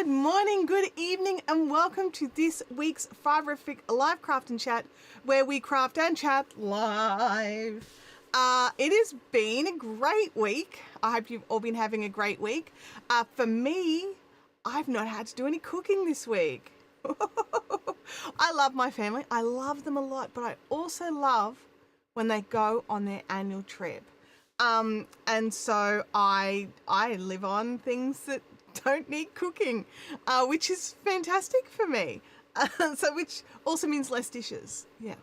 Good morning, good evening, and welcome to this week's Fiverific Live Craft and Chat, where we craft and chat live. It has been a great week. I hope you've all been having a great week. For me, I've not had to do any cooking this week. I love my family. I love them a lot, but I also love when they go on their annual trip. And so I live on things that don't need cooking, which is fantastic for me. Which also means less dishes. Yeah.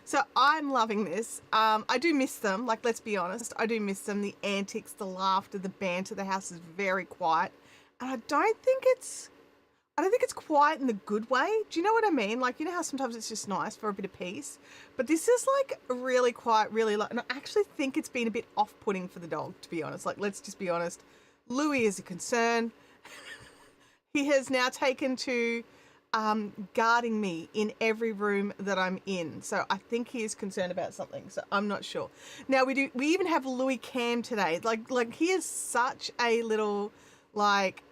So I'm loving this. I do miss them. Like, let's be honest. I do miss them. The antics, the laughter, the banter. The house is very quiet. And I don't think it's quiet in the good way. Do you know what I mean? Like, you know how sometimes it's just nice for a bit of peace? But this is like really quiet, really and I actually think it's been a bit off-putting for the dog, to be honest. Like, let's just be honest. Louis is a concern. He has now taken to guarding me in every room that I'm in. So I think he is concerned about something. So I'm not sure. Now we even have Louis Cam today. Like he is such a little, like,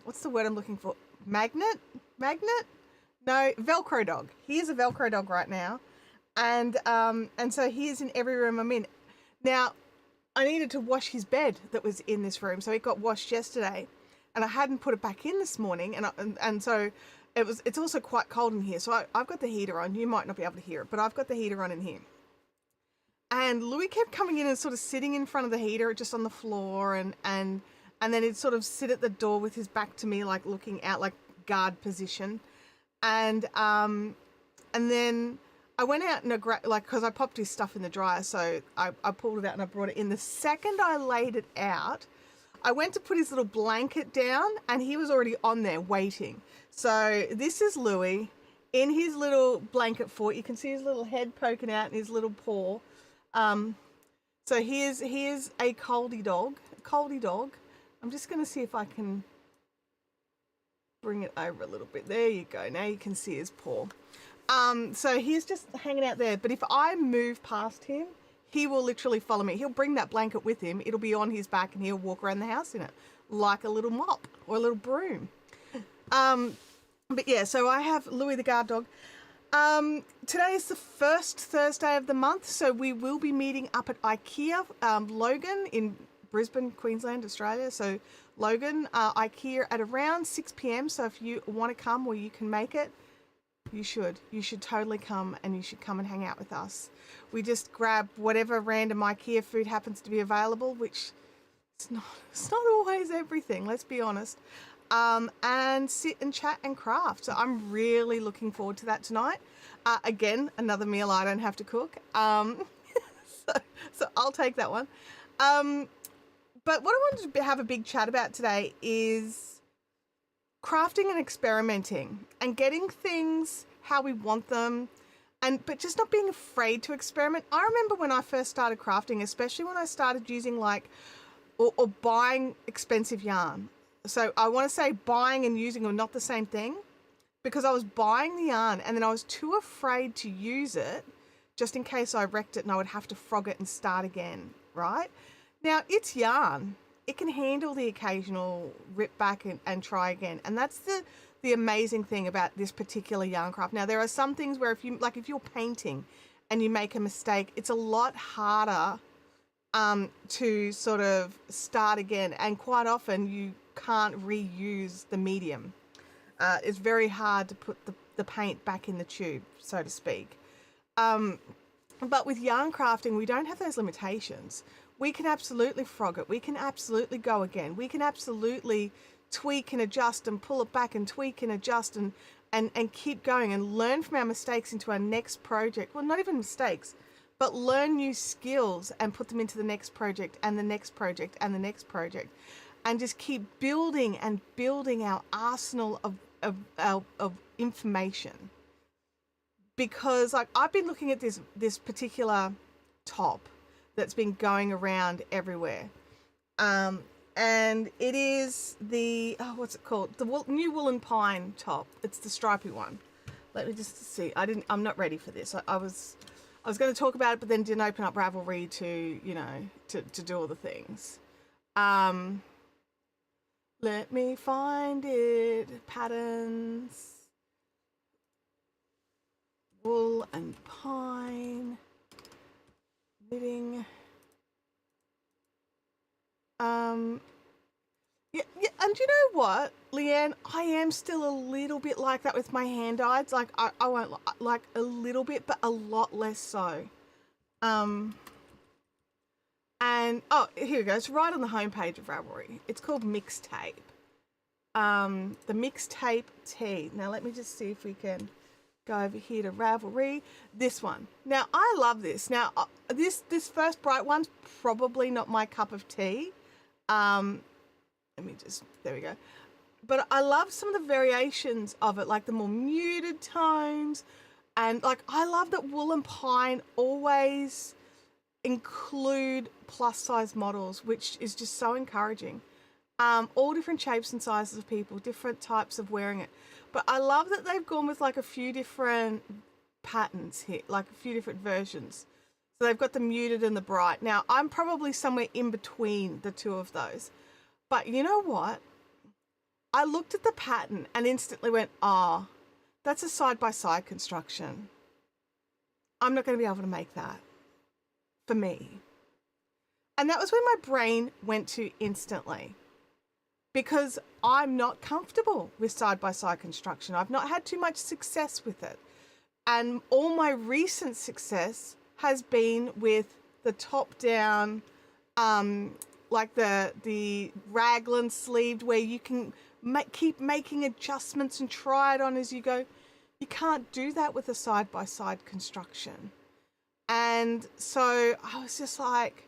what's the word I'm looking for? Magnet? No, Velcro dog. He is a Velcro dog right now. And so he is in every room I'm in. Now, I needed to wash his bed that was in this room, so it got washed yesterday, and I hadn't put it back in this morning, and so it's also quite cold in here. So I've got the heater on. You might not be able to hear it, but I've got the heater on in here. And Louis kept coming in and sort of sitting in front of the heater, just on the floor, and then he'd sort of sit at the door with his back to me, like looking out, like guard position, and then I went out and because I popped his stuff in the dryer, so I pulled it out and I brought it in. The second I laid it out, I went to put his little blanket down and he was already on there waiting. So this is Louis in his little blanket fort. You can see his little head poking out and his little paw. So he is a coldy dog. I'm just going to see if I can bring it over a little bit. There you go. Now you can see his paw. So he's just hanging out there, but if I move past him, he will literally follow me. He'll bring that blanket with him. It'll be on his back and he'll walk around the house in it like a little mop or a little broom. But yeah, so I have Louis the guard dog. Today is the first Thursday of the month, so we will be meeting up at IKEA, Logan in Brisbane, Queensland, Australia. So Logan, IKEA at around 6 p.m. So if you want to come or you can make it, you should totally come, and you should come and hang out with us. We just grab whatever random IKEA food happens to be available, which it's not always everything, let's be honest, and sit and chat and craft. So I'm really looking forward to that tonight. Again, another meal I don't have to cook. So I'll take that one. But what I wanted to have a big chat about today is crafting and experimenting and getting things how we want them, but just not being afraid to experiment. I remember when I first started crafting, especially when I started using or buying expensive yarn. So I want to say buying and using are not the same thing, because I was buying the yarn and then I was too afraid to use it just in case I wrecked it and I would have to frog it and start again, right? Now, it's yarn. It can handle the occasional rip back and try again. And that's the amazing thing about this particular yarn craft. Now, there are some things where if you're painting and you make a mistake, it's a lot harder to sort of start again. And quite often you can't reuse the medium. It's very hard to put the paint back in the tube, so to speak. But with yarn crafting, we don't have those limitations. We can absolutely frog it. We can absolutely go again. We can absolutely tweak and adjust and pull it back and tweak and adjust and keep going and learn from our mistakes into our next project. Well, not even mistakes, but learn new skills and put them into the next project and the next project and the next project, and just keep building and building our arsenal of information. Because I've been looking at this particular top that's been going around everywhere. And it is what's it called? The new Woolen Pine top. It's the stripy one. Let me just see. I'm not ready for this. I was going to talk about it, but then didn't open up Ravelry to do all the things. Let me find it. Patterns. Wool and pine. Knitting. Yeah, and you know what, Leanne? I am still a little bit like that with my hand dyes. Like I won't like a little bit, but a lot less so. Um, and oh, here we go. It's right on the homepage of Ravelry. It's called Mixtape. The Mixtape Tea. Now let me just see if we can go over here to Ravelry. This one. Now I love this. Now this first bright one's probably not my cup of tea. Let me just, there we go. But I love some of the variations of it, like the more muted tones. And like, I love that Wool and Pine always include plus size models, which is just so encouraging. All different shapes and sizes of people, different types of wearing it. But I love that they've gone with like a few different patterns here, like a few different versions. So they've got the muted and the bright. Now, I'm probably somewhere in between the two of those. But you know what? I looked at the pattern and instantly went, ah, that's a side-by-side construction. I'm not going to be able to make that for me. And that was when my brain went to instantly, because I'm not comfortable with side-by-side construction. I've not had too much success with it. And all my recent success has been with the top-down, like the raglan sleeved, where you can keep making adjustments and try it on as you go. You can't do that with a side-by-side construction. And so I was just like,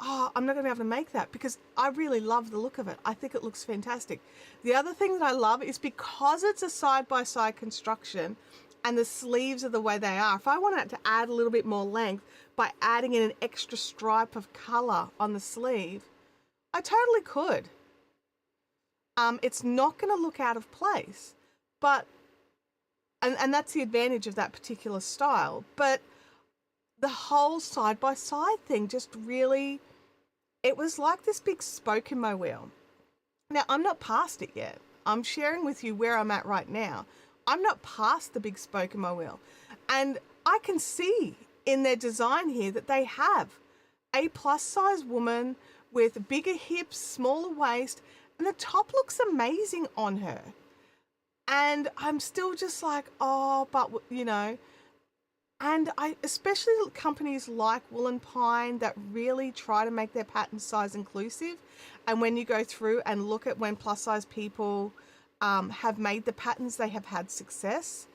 oh, I'm not going to be able to make that, because I really love the look of it. I think it looks fantastic. The other thing that I love is because it's a side-by-side construction and the sleeves are the way they are, if I wanted to add a little bit more length by adding in an extra stripe of color on the sleeve, I totally could. It's not going to look out of place, but, and that's the advantage of that particular style. But the whole side-by-side thing just really, it was like this big spoke in my wheel. Now, I'm not past it yet. I'm sharing with you where I'm at right now. I'm not past the big spoke in my wheel. And I can see in their design here that they have a plus size woman with bigger hips, smaller waist, and the top looks amazing on her. And I'm still just like, oh, but you know, and I, especially companies like Wool and Pine that really try to make their pattern size inclusive. And when you go through and look at when plus size people have made the patterns, they have had success.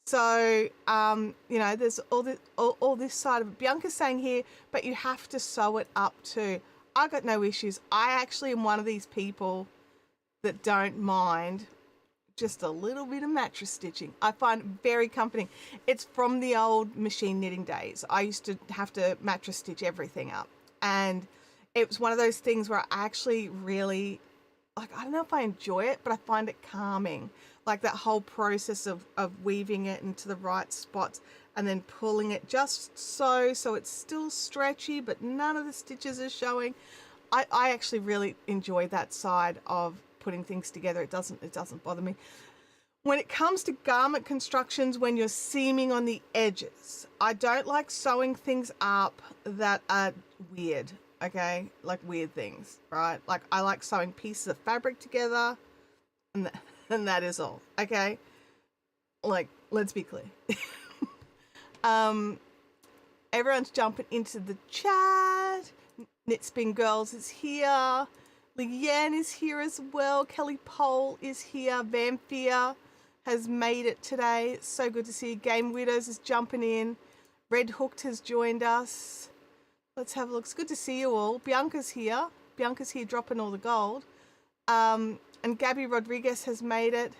So, you know, there's all this side of it. Bianca's saying here, but you have to sew it up too. I got no issues. I actually am one of these people that don't mind just a little bit of mattress stitching. I find it very comforting. It's from the old machine knitting days. I used to have to mattress stitch everything up. And it was one of those things where I actually really, like, I don't know if I enjoy it, but I find it calming. Like that whole process of weaving it into the right spots and then pulling it just so it's still stretchy, but none of the stitches are showing. I actually really enjoy that side of putting things together. It doesn't bother me. When it comes to garment constructions, when you're seaming on the edges, I don't like sewing things up that are weird, okay? Like weird things, right? Like I like sewing pieces of fabric together, and that is all, okay? Like, let's be clear. Everyone's jumping into the chat. Knit Spin Girls is here. Leanne is here as well. Kelly Pole is here. Vampire has made it today. It's so good to see you. Game Widows is jumping in. Red Hooked has joined us. Let's have a look. It's good to see you all. Bianca's here. Bianca's here dropping all the gold. And Gabby Rodriguez has made it.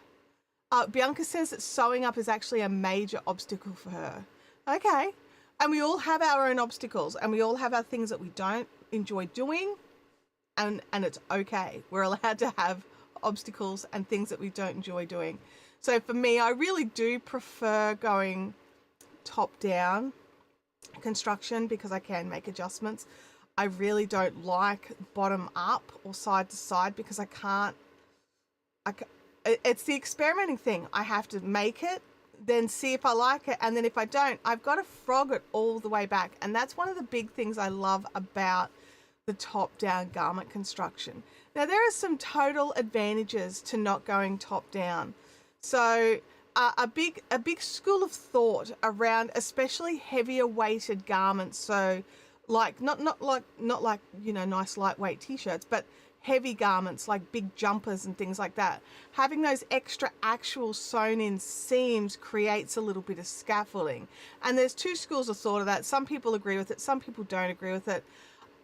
Bianca says that sewing up is actually a major obstacle for her. Okay. And we all have our own obstacles, and we all have our things that we don't enjoy doing, and it's okay. We're allowed to have obstacles and things that we don't enjoy doing. So for me, I really do prefer going top down construction because I can make adjustments. I really don't like bottom up or side to side because it's the experimenting thing. I have to make it, then see if I like it, and then if I don't, I've got to frog it all the way back. And that's one of the big things I love about the top-down garment construction. Now, there are some total advantages to not going top-down. So a big school of thought around especially heavier weighted garments, so like not like nice lightweight t-shirts, but heavy garments like big jumpers and things like that, having those extra actual sewn in seams creates a little bit of scaffolding. And there's two schools of thought of that. Some people agree with it, some people don't agree with it.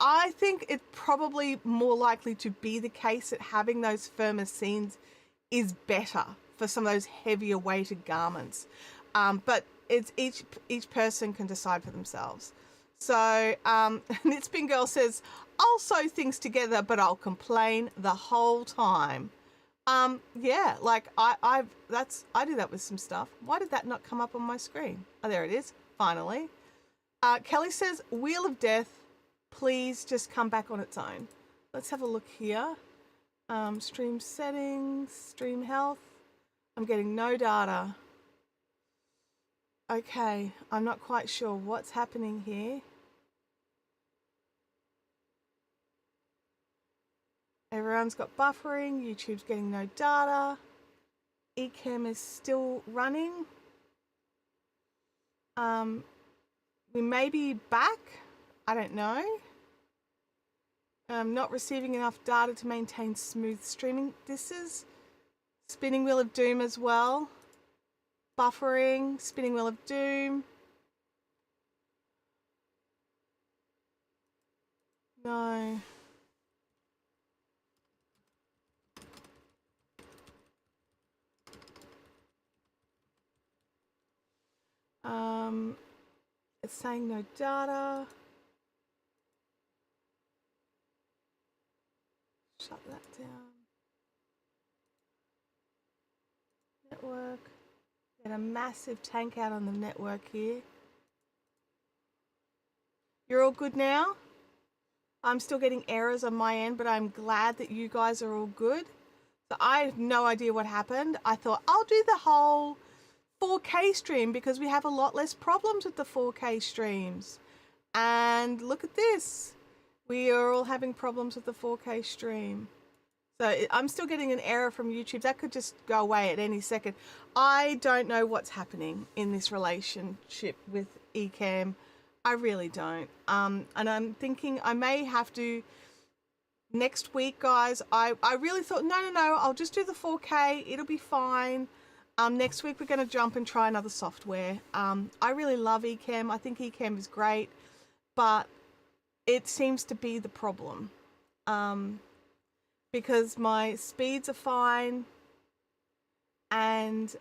I think it's probably more likely to be the case that having those firmer seams is better for some of those heavier weighted garments. But it's each person can decide for themselves. So Knitspin Girl says, I'll sew things together, but I'll complain the whole time. Yeah, like I do that with some stuff. Why did that not come up on my screen? Oh, there it is, finally. Kelly says, Wheel of Death, please just come back on its own. Let's have a look here. Stream settings, stream health. I'm getting no data. Okay, I'm not quite sure what's happening here. Everyone's got buffering, YouTube's getting no data. Ecamm is still running. We may be back, I don't know. Not receiving enough data to maintain smooth streaming. This is Spinning Wheel of Doom as well. Buffering, Spinning Wheel of Doom. No. It's saying no data. Shut that down. Network. Get a massive tank out on the network here. You're all good now? I'm still getting errors on my end, but I'm glad that you guys are all good. So I have no idea what happened. I thought I'll do the whole 4K stream because we have a lot less problems with the 4K streams. And look at this. We are all having problems with the 4K stream. So I'm still getting an error from YouTube. That could just go away at any second. I don't know what's happening in this relationship with Ecamm. I really don't. And I'm thinking I may have to next week, guys. I really thought, no, I'll just do the 4K. It'll be fine. Next week we're going to jump and try another software. I really love Ecamm. I think Ecamm is great, but it seems to be the problem. Because my speeds are fine, and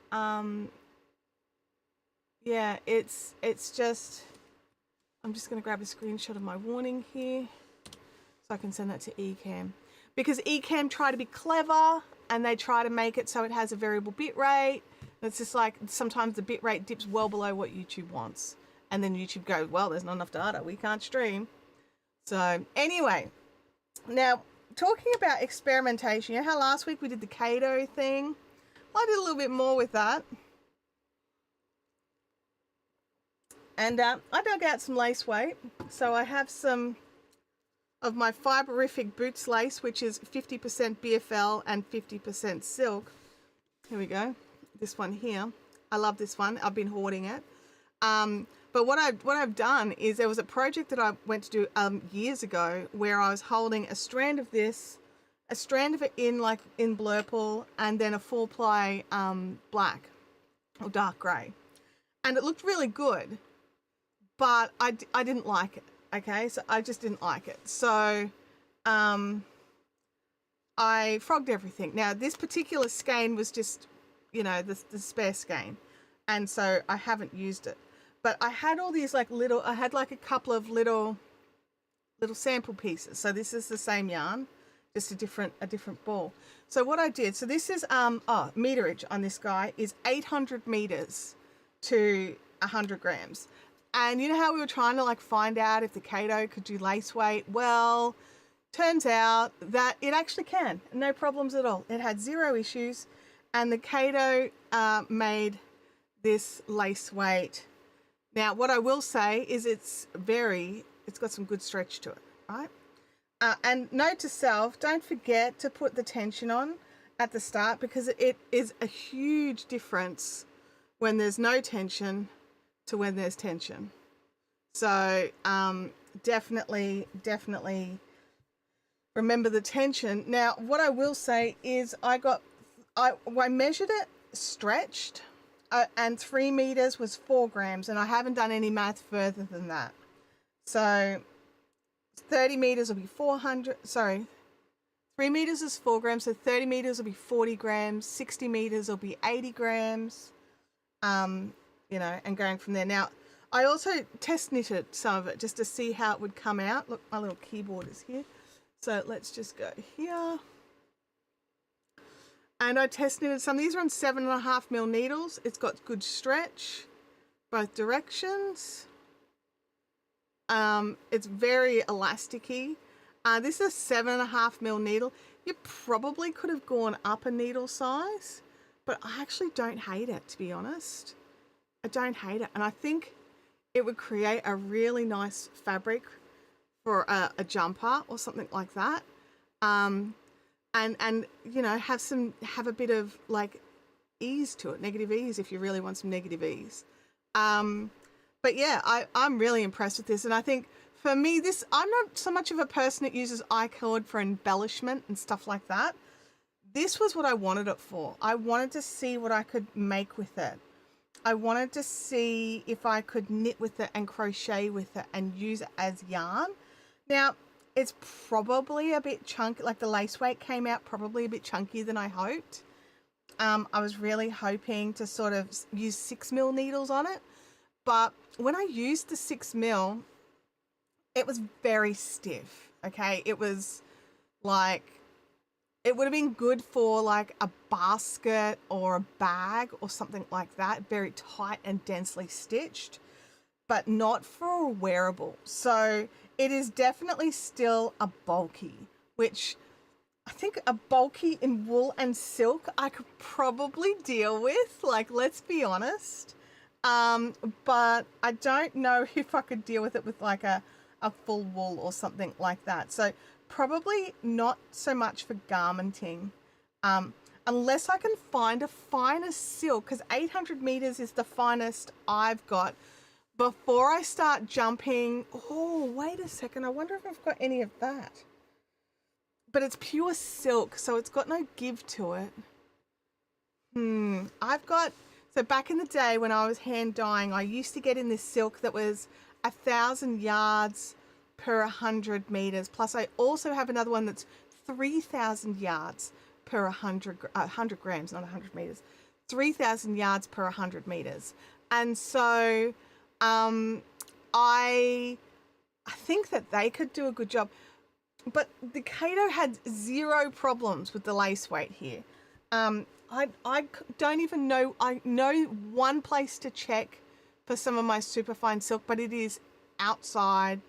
yeah, it's just, I'm just going to grab a screenshot of my warning here so I can send that to Ecamm, because Ecamm try to be clever and they try to make it so it has a variable bit rate. It's just like sometimes the bit rate dips well below what YouTube wants, and then YouTube goes, well, there's not enough data, we can't stream. So anyway, now talking about experimentation, you know how last week we did the Kato thing? I did a little bit more with that. And I dug out some lace weight. So I have some of my Fiberific Boots lace, which is 50% BFL and 50% silk. Here we go. This one here. I love this one. I've been hoarding it. But what I've done is there was a project that I went to do years ago where I was holding a strand of this, a strand of it in Blurple, and then a 4-ply black or dark grey, and it looked really good, but I didn't like it. Okay, so I just didn't like it. So I frogged everything. Now this particular skein was just, you know, the spare skein, and so I haven't used it. But I had all these I had like a couple of little sample pieces. So this is the same yarn, just a different ball. So what I did, so this is meterage on this guy is 800 meters to 100 grams. And you know how we were trying to like find out if the Kato could do lace weight? Well, turns out that it actually can. No problems at all. It had zero issues. And the Kato made this lace weight. Now, what I will say is it's got some good stretch to it, right? And note to self, don't forget to put the tension on at the start, because it is a huge difference when there's no tension to when there's tension. So definitely remember the tension. Now, what I will say is I measured it stretched, and 3 meters was 4 grams, and I haven't done any math further than that. So 30 meters will be 3 meters is 4 grams, so 30 meters will be 40 grams, 60 meters will be 80 grams, and going from there. Now, I also test knitted some of it just to see how it would come out. Look, my little keyboard is here. So let's just go here. And I test knitted some. These are on 7.5 mil needles. It's got good stretch, both directions. It's very elasticy. This is a 7.5 mil needle. You probably could have gone up a needle size, but I actually don't hate it, to be honest. I don't hate it. And I think it would create a really nice fabric for a jumper or something like that. And have a bit of like ease to it, negative ease, if you really want some negative ease. But yeah, I'm really impressed with this. And I think for me, I'm not so much of a person that uses I-cord for embellishment and stuff like that. This was what I wanted it for. I wanted to see what I could make with it. I wanted to see if I could knit with it and crochet with it and use it as yarn. Now, it's probably a bit chunky, like the lace weight came out probably a bit chunkier than I hoped. I was really hoping to sort of use 6 mil needles on it. But when I used the 6 mil, it was very stiff, okay? It was like, it would have been good for like a basket or a bag or something like that, very tight and densely stitched, but not for a wearable. So it is definitely still a bulky, which I think a bulky in wool and silk I could probably deal with, like, let's be honest. But I don't know if I could deal with it with like a full wool or something like that. So probably not so much for garmenting, unless I can find a finer silk, because 800 meters is the finest I've got before I start jumping. Oh, wait a second. I wonder if I've got any of that. But it's pure silk, so it's got no give to it. So back in the day when I was hand dyeing, I used to get in this silk that was 1,000 yards per 100 meters. Plus I also have another one that's 3,000 yards per 100 grams, not 100 meters, 3,000 yards per 100 meters. And so I think that they could do a good job. But the Kato had zero problems with the lace weight here. I don't even know. I know one place to check for some of my superfine silk, but it is outside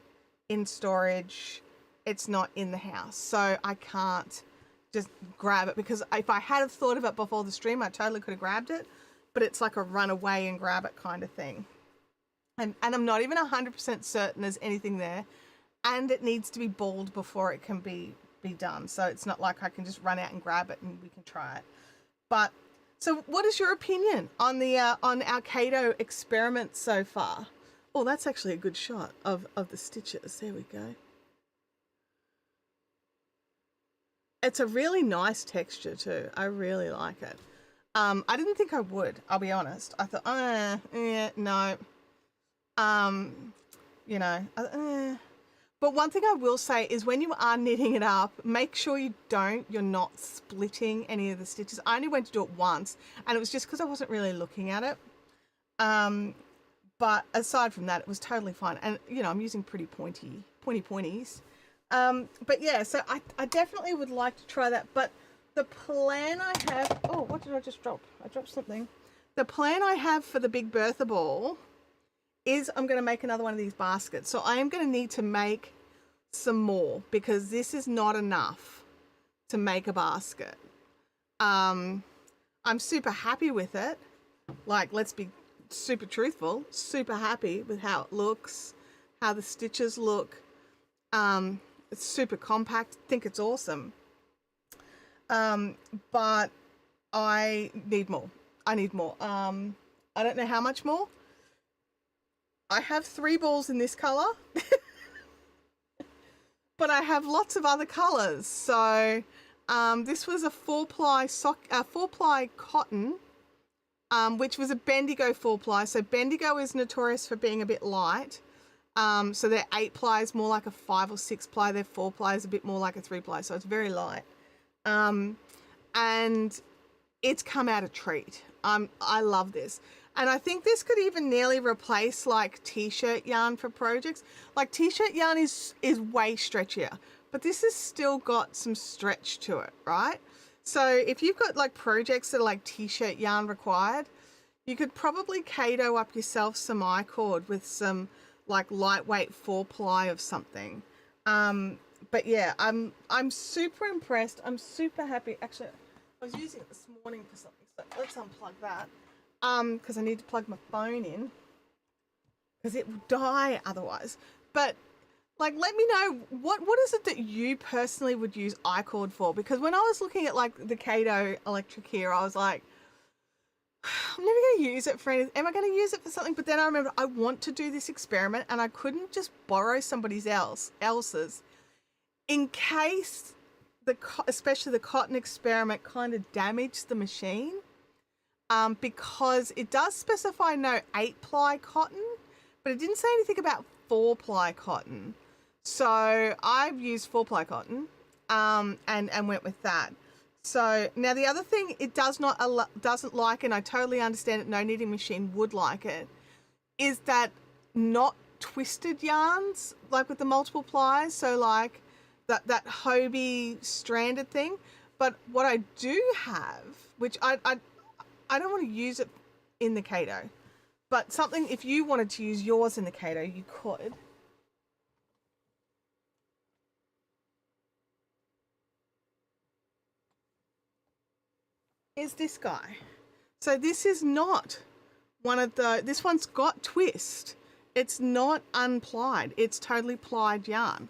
in storage. It's not in the house. So I can't just grab it, because if I had have thought of it before the stream, I totally could have grabbed it, but it's like a run away and grab it kind of thing. And I'm not even 100% certain there's anything there. And it needs to be balled before it can be done. So it's not like I can just run out and grab it and we can try it. But so what is your opinion on the on our Kato experiment so far? Oh, that's actually a good shot of the stitches. There we go. It's a really nice texture too. I really like it. I didn't think I would, I'll be honest. I thought, no. But one thing I will say is when you are knitting it up, make sure you're not splitting any of the stitches. I only went to do it once, and it was just because I wasn't really looking at it. But aside from that, it was totally fine. And, I'm using pretty pointies. But yeah, so I definitely would like to try that. But the plan I have, oh, what did I just drop? I dropped something. The plan I have for the Big Bertha ball is I'm going to make another one of these baskets. So I am going to need to make some more because this is not enough to make a basket. I'm super happy with it. Like, let's be super truthful, super happy with how it looks, how the stitches look. It's super compact. I think it's awesome. But I need more. I need more. I don't know how much more. I have 3 balls in this color, but I have lots of other colors. So this was a 4-ply cotton, which was a Bendigo 4-ply. So Bendigo is notorious for being a bit light. So their 8-ply is more like a 5 or 6-ply. Their 4-ply is a bit more like a 3-ply. So it's very light. And it's come out a treat. I love this. And I think this could even nearly replace like t-shirt yarn for projects. Like t-shirt yarn is way stretchier, but this has still got some stretch to it, right? So if you've got like projects that are like t-shirt yarn required, you could probably Kato up yourself some I-cord with some like lightweight 4-ply of something. But yeah, I'm super impressed. I'm super happy. Actually, I was using it this morning for something, so let's unplug that. Because I need to plug my phone in because it will die otherwise. But like, let me know what is it that you personally would use I-cord for? Because when I was looking at like the Kato electric here, I was like, I'm never going to use it for anything. Am I going to use it for something? But then I remember I want to do this experiment and I couldn't just borrow somebody else's in case especially the cotton experiment kind of damaged the machine. Because it does specify no 8-ply cotton, but it didn't say anything about 4-ply cotton. So I've used 4-ply cotton, and went with that. So now the other thing it doesn't like, and I totally understand it, no knitting machine would like it, is that not twisted yarns, like with the multiple plies. So like that Hobie stranded thing. But what I do have, which I don't want to use it in the Kato, but something, if you wanted to use yours in the Kato, you could. Is this guy. So this is not one of this one's got twist. It's not unplied. It's totally plied yarn.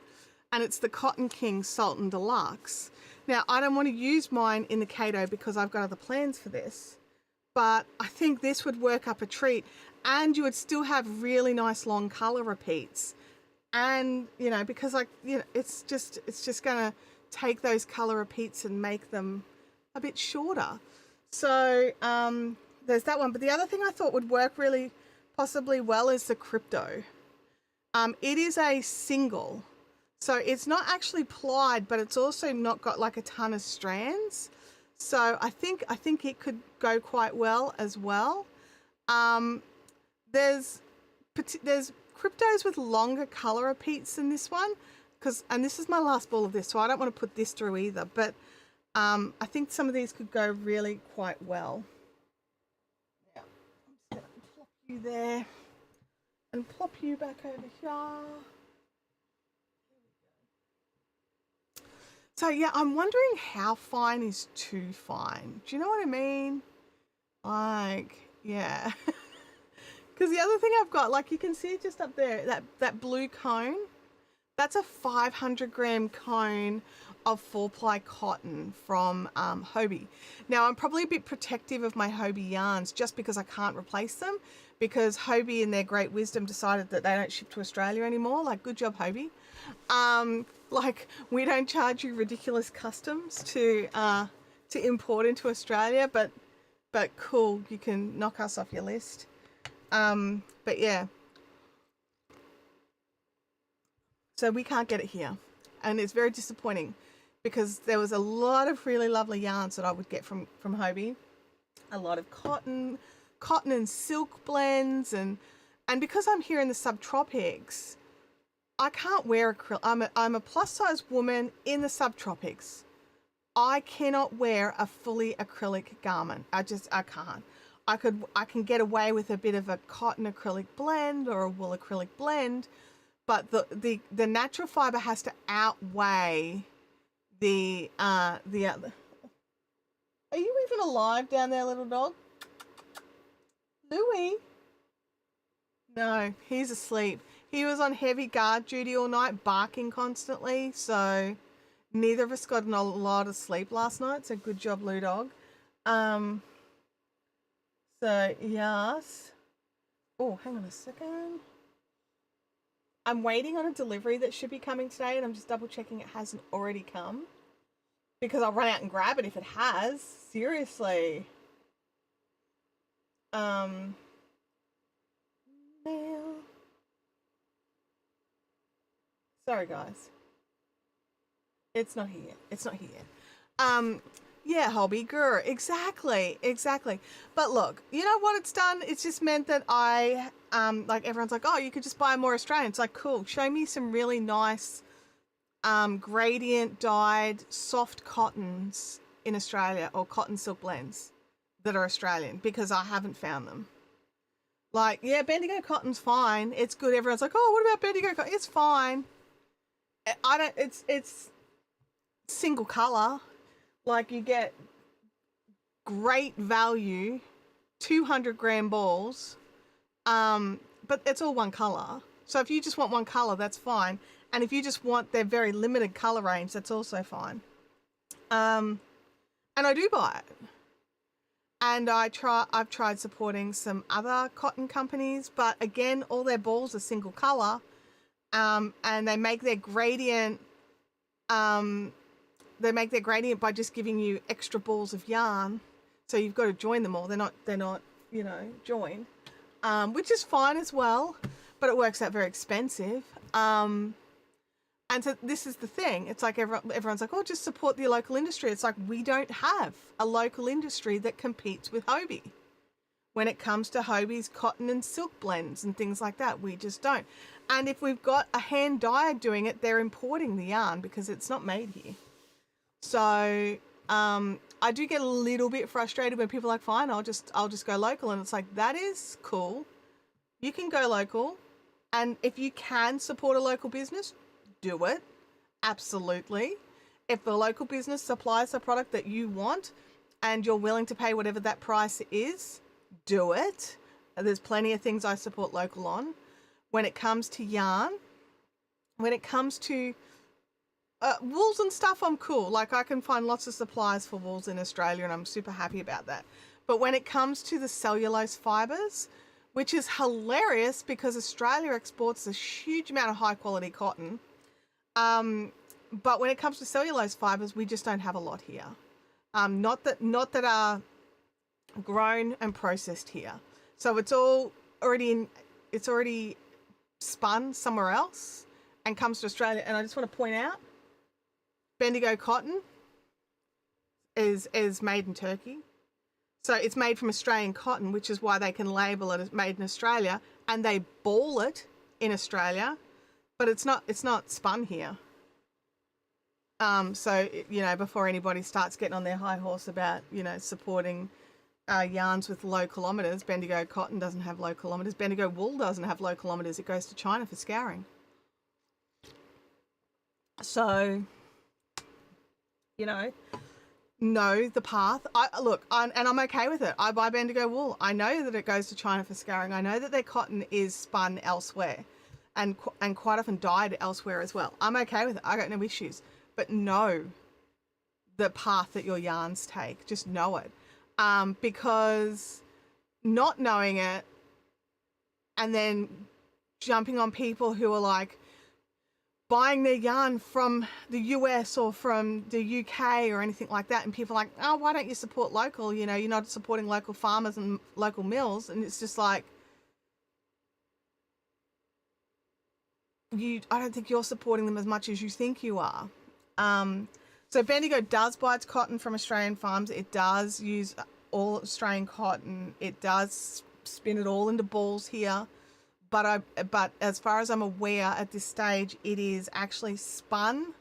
And it's the Cotton King Sultan Deluxe. Now, I don't want to use mine in the Kato because I've got other plans for this. But I think this would work up a treat, and you would still have really nice long color repeats. And, you know, because like, you know, it's just going to take those color repeats and make them a bit shorter. So there's that one. But the other thing I thought would work really possibly well is the Crypto. It is a single. So it's not actually plied, but it's also not got like a ton of strands. So I think it could go quite well as well. There's Cryptos with longer color repeats than this one, and this is my last ball of this, so I don't want to put this through either. But I think some of these could go really quite well. Yeah, I'm just gonna plop you there and plop you back over here. So yeah, I'm wondering how fine is too fine. Do you know what I mean? Like, yeah. Because the other thing I've got, like you can see just up there, that blue cone, that's a 500 gram cone of 4-ply cotton from Hobie. Now, I'm probably a bit protective of my Hobie yarns just because I can't replace them, because Hobie in their great wisdom decided that they don't ship to Australia anymore. Like, good job, Hobie. Like, we don't charge you ridiculous customs to import into Australia, but cool, you can knock us off your list. But yeah, so we can't get it here, and it's very disappointing because there was a lot of really lovely yarns that I would get from Hobie, a lot of cotton and silk blends, and because I'm here in the subtropics, I can't wear acrylic. I'm a plus size woman in the subtropics. I cannot wear a fully acrylic garment. I can't. I can get away with a bit of a cotton acrylic blend or a wool acrylic blend, but the natural fiber has to outweigh the other. Are you even alive down there, little dog? Louis? No, he's asleep. He was on heavy guard duty all night, barking constantly, so neither of us got a lot of sleep last night, so good job, Lou Dog. So, yes. Oh, hang on a second. I'm waiting on a delivery that should be coming today, and I'm just double checking it hasn't already come. Because I'll run out and grab it if it has. Seriously. Mail. Sorry, guys. It's not here. It's not here. Yeah, hobby girl. Exactly. But look, you know what it's done? It's just meant that I, like everyone's like, oh, you could just buy more Australian. It's like, cool. Show me some really nice, gradient dyed soft cottons in Australia, or cotton silk blends that are Australian, because I haven't found them. Like, yeah, Bendigo cotton's fine. It's good. Everyone's like, oh, what about Bendigo cotton? It's fine. It's single color. Like, you get great value, 200 gram balls, but it's all one color. So if you just want one color, that's fine. And if you just want their very limited color range, that's also fine. And I do buy it. And I've tried supporting some other cotton companies, but again, all their balls are single color, and they make their gradient. They make their gradient by just giving you extra balls of yarn, so you've got to join them all. They're not joined, which is fine as well, but it works out very expensive. And so this is the thing. It's like everyone's like, oh, just support the local industry. It's like, we don't have a local industry that competes with Hobie. When it comes to Hobie's cotton and silk blends and things like that, we just don't. And if we've got a hand dyer doing it, they're importing the yarn because it's not made here. So I do get a little bit frustrated when people are like, fine, I'll just go local. And it's like, that is cool. You can go local. And if you can support a local business, do it. Absolutely. If the local business supplies a product that you want and you're willing to pay whatever that price is, do it. There's plenty of things I support local on. When it comes to yarn, when it comes to wools and stuff, I'm cool. Like, I can find lots of supplies for wools in Australia, and I'm super happy about that. But when it comes to the cellulose fibers, which is hilarious because Australia exports a huge amount of high quality cotton, but when it comes to cellulose fibers, we just don't have a lot here. Not that are grown and processed here. So it's already spun somewhere else and comes to Australia. And I just want to point out, Bendigo cotton is made in Turkey. So it's made from Australian cotton, which is why they can label it as made in Australia, and they ball it in Australia, but it's not spun here. So, before anybody starts getting on their high horse about, supporting yarns with low kilometres, Bendigo cotton doesn't have low kilometres. Bendigo wool doesn't have low kilometres. It goes to China for scouring. So, know the path. And I'm okay with it. I buy Bendigo wool. I know that it goes to China for scouring. I know that their cotton is spun elsewhere and quite often dyed elsewhere as well. I'm okay with it. I got no issues. But know the path that your yarns take. Just know it. Because not knowing it and then jumping on people who are like buying their yarn from the US or from the UK or anything like that, and people are like, oh, why don't you support local? You're not supporting local farmers and local mills. And it's just like, I don't think you're supporting them as much as you think you are. So Bendigo does buy its cotton from Australian farms. It does use all Australian cotton. It does spin it all into balls here. But as far as I'm aware at this stage, it is actually spun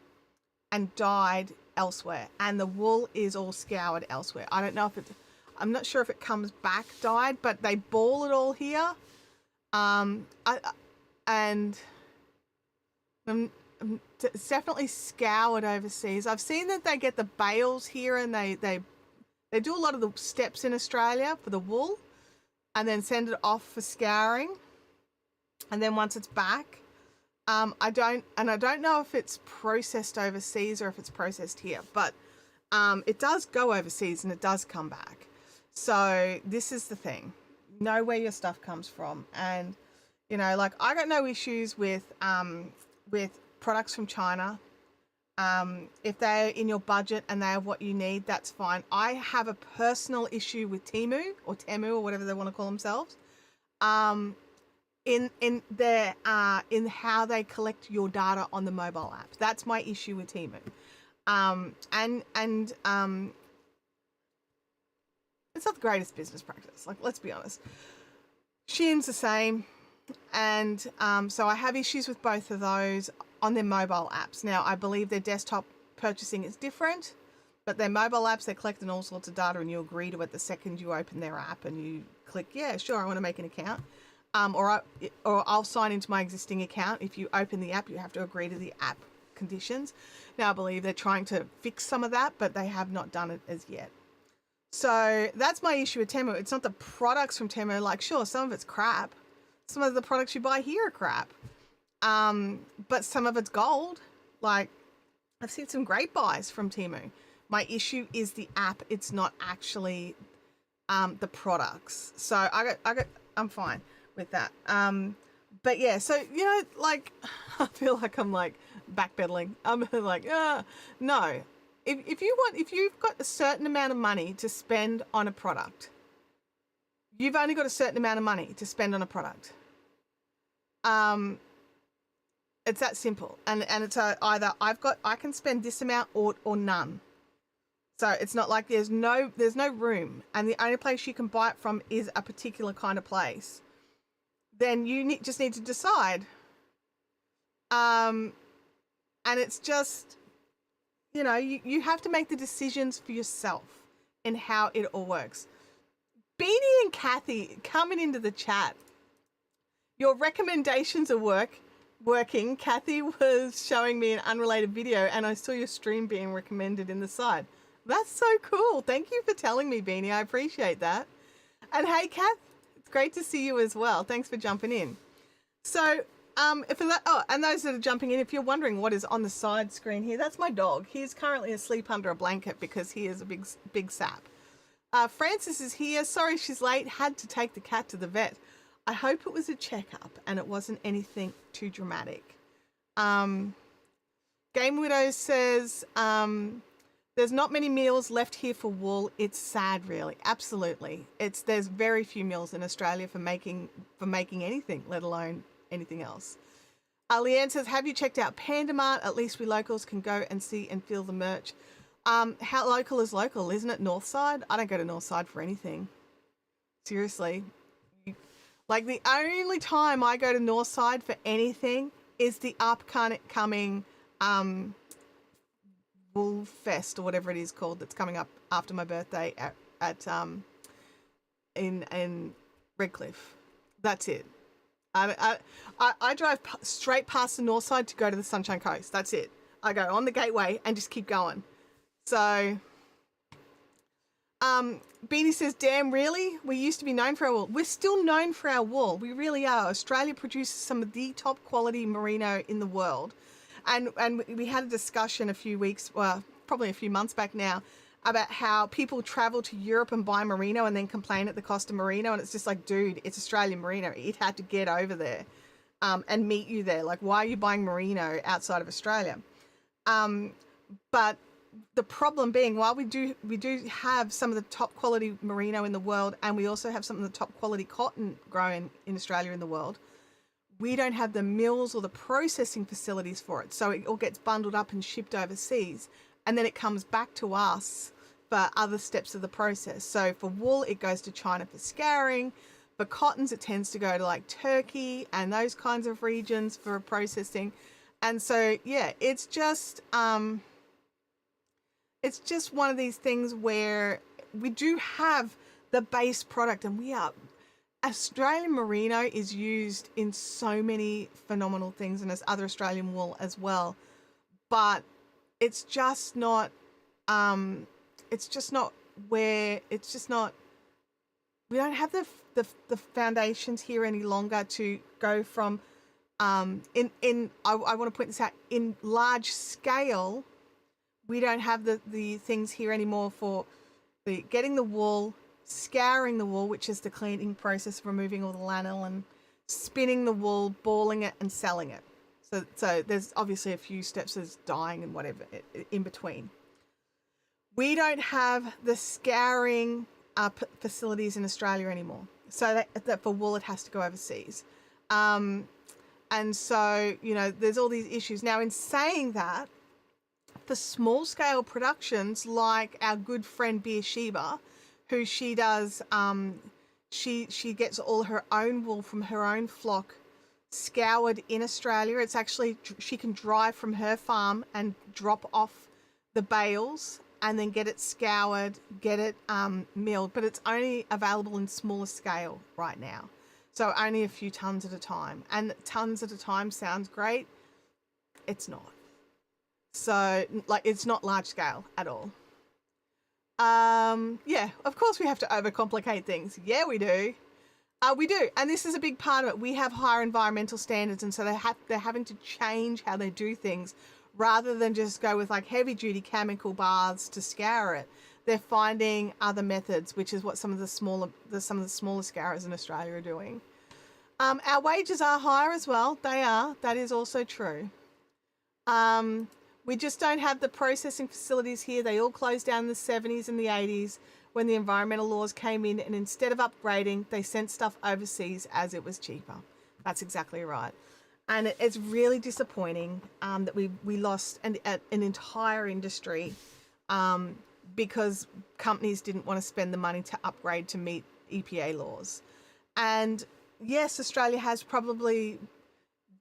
and dyed elsewhere, and the wool is all scoured elsewhere. I don't know if I'm not sure if it comes back dyed, but they ball it all here. And it's definitely scoured overseas. I've seen that they get the bales here, and they do a lot of the steps in Australia for the wool, and then send it off for scouring. And then once it's back, I don't know if it's processed overseas or if it's processed here, but it does go overseas and it does come back. So this is the thing. Know where your stuff comes from. And, you know, like, I got no issues with products from China. If they're in your budget and they have what you need, that's fine. I have a personal issue with Temu or whatever they want to call themselves. In how they collect your data on the mobile app. That's my issue with Temu. It's not the greatest business practice. Like, let's be honest. Shein's the same. And so I have issues with both of those on their mobile apps. Now, I believe their desktop purchasing is different, but their mobile apps, they're collecting all sorts of data, and you agree to it the second you open their app and you click, yeah, sure, I want to make an account. Or I'll sign into my existing account. If you open the app, you have to agree to the app conditions. Now, I believe they're trying to fix some of that, but they have not done it as yet. So that's my issue with Temu. It's not the products from Temu. Like, sure, some of it's crap. Some of the products you buy here are crap. But some of it's gold. Like, I've seen some great buys from Temu. My issue is the app. It's not actually the products. So I'm fine with that. But yeah, so, you know, like, I feel like I'm like backpedaling. I'm like, no. If you've got a certain amount of money to spend on a product, you've only got a certain amount of money to spend on a product. It's that simple. And it's either I can spend this amount or none. So it's not like there's no room, and the only place you can buy it from is a particular kind of place. Then you just need to decide. And it's just, you know, you have to make the decisions for yourself in how it all works. Beanie and Kathy coming into the chat. Your recommendations are working. Kathy was showing me an unrelated video, and I saw your stream being recommended in the side. That's so cool. Thank you for telling me, Beanie. I appreciate that. And hey, Kath, it's great to see you as well. Thanks for jumping in. So, and those that are jumping in, if you're wondering what is on the side screen here, that's my dog. He is currently asleep under a blanket because he is a big sap. Frances is here. Sorry she's late. Had to take the cat to the vet. I hope it was a checkup and it wasn't anything too dramatic. Game Widow says, there's not many meals left here for wool. It's sad, really. Absolutely. There's very few meals in Australia for making anything, let alone anything else. Leanne says, have you checked out Panda Mart? At least we locals can go and see and feel the merch. How local is local? Isn't it Northside? I don't go to Northside for anything. Seriously. Like, the only time I go to Northside for anything is the upcoming Wool Fest or whatever it is called that's coming up after my birthday in Redcliffe. That's it. I drive straight past the north side to go to the Sunshine Coast. That's it. I go on the gateway and just keep going. So, Beanie says, damn, really? We used to be known for our wool. We're still known for our wool. We really are. Australia produces some of the top quality merino in the world. And we had a discussion probably a few months back now, about how people travel to Europe and buy merino and then complain at the cost of merino. And it's just like, dude, it's Australian merino. It had to get over there and meet you there. Like, why are you buying merino outside of Australia? But the problem being, while we do have some of the top quality merino in the world, and we also have some of the top quality cotton grown in Australia in the world, we don't have the mills or the processing facilities for it. So it all gets bundled up and shipped overseas, and then it comes back to us for other steps of the process. So for wool, it goes to China for scouring. For cottons, it tends to go to like Turkey and those kinds of regions for processing. And so, yeah, it's just one of these things where we do have the base product. And Australian merino is used in so many phenomenal things, and as other Australian wool as well. But it's just not, it's just not where, it's just not, we don't have the foundations here any longer to go from, I want to point this out, in large scale, we don't have the things here anymore for getting the wool, scouring the wool, which is the cleaning process, removing all the lanolin, spinning the wool, balling it, and selling it. So there's obviously a few steps, there's dyeing and whatever in between. We don't have the scouring facilities in Australia anymore. So that for wool, it has to go overseas. And so, there's all these issues. Now, in saying that, the small scale productions like our good friend Beersheba, who she does, she gets all her own wool from her own flock scoured in Australia. It's actually, she can drive from her farm and drop off the bales and then get it scoured, get it milled, but it's only available in smaller scale right now. So only a few tons at a time. And tons at a time sounds great. It's not. So it's not large scale at all. Yeah, of course we have to overcomplicate things. Yeah, we do. We do. And this is a big part of it. We have higher environmental standards. And so they're having to change how they do things rather than just go with heavy duty chemical baths to scour it. They're finding other methods, which is what some of the smaller scourers in Australia are doing. Our wages are higher as well. They are. That is also true. We just don't have the processing facilities here. They all closed down in the 70s and the 80s when the environmental laws came in, and instead of upgrading, they sent stuff overseas as it was cheaper. That's exactly right. And it's really disappointing that we lost an entire industry because companies didn't want to spend the money to upgrade to meet EPA laws. And yes, Australia has probably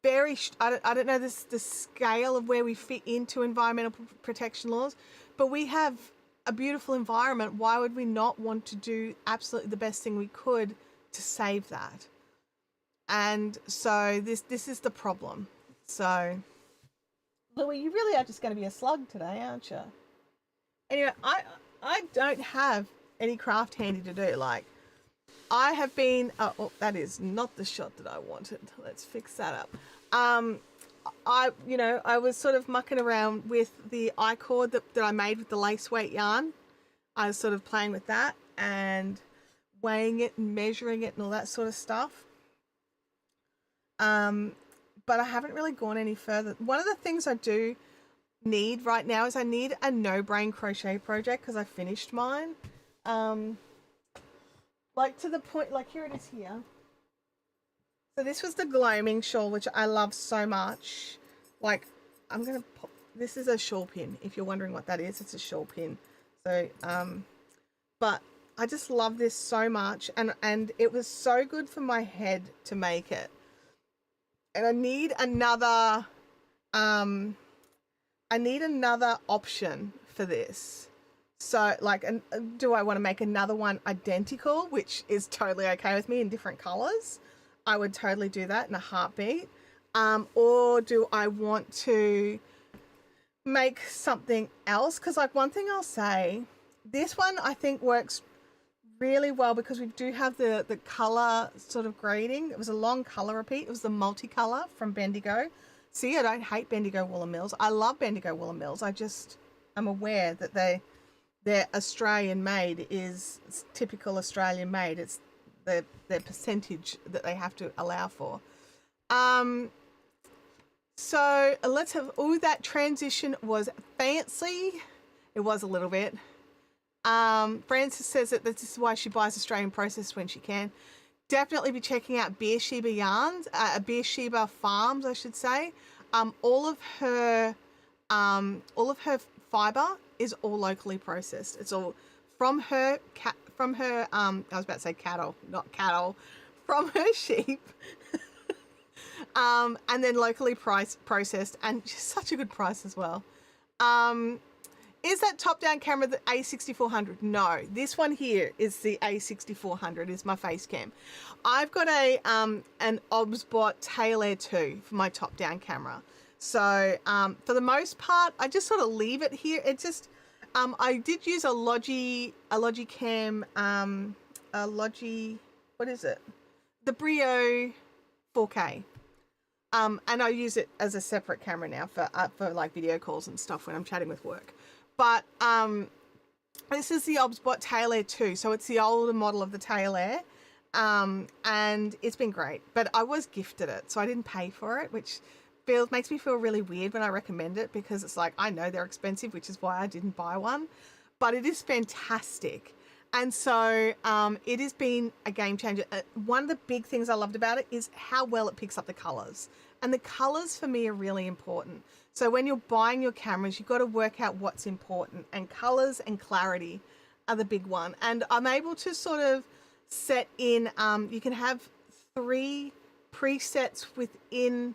I don't know the scale of where we fit into environmental protection laws, but we have a beautiful environment. Why would we not want to do absolutely the best thing we could to save that? And so this is the problem. So, Louie, you really are just going to be a slug today, aren't you? Anyway, I don't have any craft handy to do. I have been, that is not the shot that I wanted. Let's fix that up. I was sort of mucking around with the I-cord that I made with the lace weight yarn. I was sort of playing with that and weighing it and measuring it and all that sort of stuff. But I haven't really gone any further. One of the things I do need right now is I need a no-brain crochet project because I finished mine. To the point, here it is here. So this was the gloaming shawl, which I love so much. I'm going to pop, this is a shawl pin. If you're wondering what that is, it's a shawl pin. So, but I just love this so much. And it was so good for my head to make it. And I need another option for this. So do I want to make another one identical, which is totally okay with me, in different colors? I would totally do that in a heartbeat. Or do I want to make something else? Because one thing I'll say, this one I think works really well because we do have the color sort of grading. It was a long color repeat. It was the multicolor from Bendigo. See, I don't hate Bendigo Woolen Mills. I love Bendigo Woolen Mills. I'm aware that their Australian made is typical Australian made. It's their percentage that they have to allow for. So let's have, that transition was fancy. It was a little bit. Frances says that this is why she buys Australian processed when she can. Definitely be checking out Beersheba yarns, Beersheba farms, I should say. All of her fiber is all locally processed. It's all from her I was about to say cattle, not cattle, from her sheep. And then locally processed, and just such a good price as well. Is that top-down camera the A6400? No, this one here is the A6400. Is my face cam. I've got a an Obsbot Tail Air 2 for my top-down camera. So for the most part, I just sort of leave it here. It just I did use a Logicam what is it? The Brio 4K. And I use it as a separate camera now for like video calls and stuff when I'm chatting with work. But this is the Obsbot Tail Air 2, so it's the older model of the Tail Air, and it's been great. But I was gifted it, so I didn't pay for it, which makes me feel really weird when I recommend it, because it's like, I know they're expensive, which is why I didn't buy one, but it is fantastic. And so it has been a game changer. One of the big things I loved about it is how well it picks up the colors. And the colors for me are really important. So when you're buying your cameras, you've got to work out what's important, and colors and clarity are the big one. And I'm able to sort of set in, you can have 3 presets within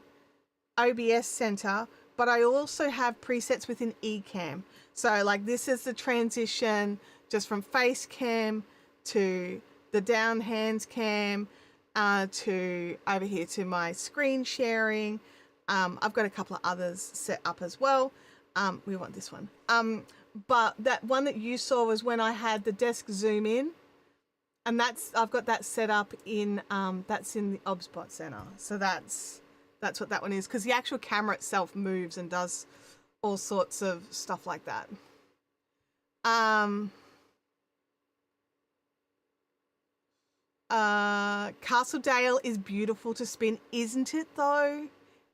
OBS Center, but I also have presets within Ecamm. So like this is the transition just from face cam to the down hands cam to over here to my screen sharing. I've got a couple of others set up as well. We want this one. But that one that you saw was when I had the desk zoom in, and I've got that set up in that's in the Obsbot Center. So that's what that one is, because the actual camera itself moves and does all sorts of stuff like that. Castledale is beautiful to spin, isn't it though?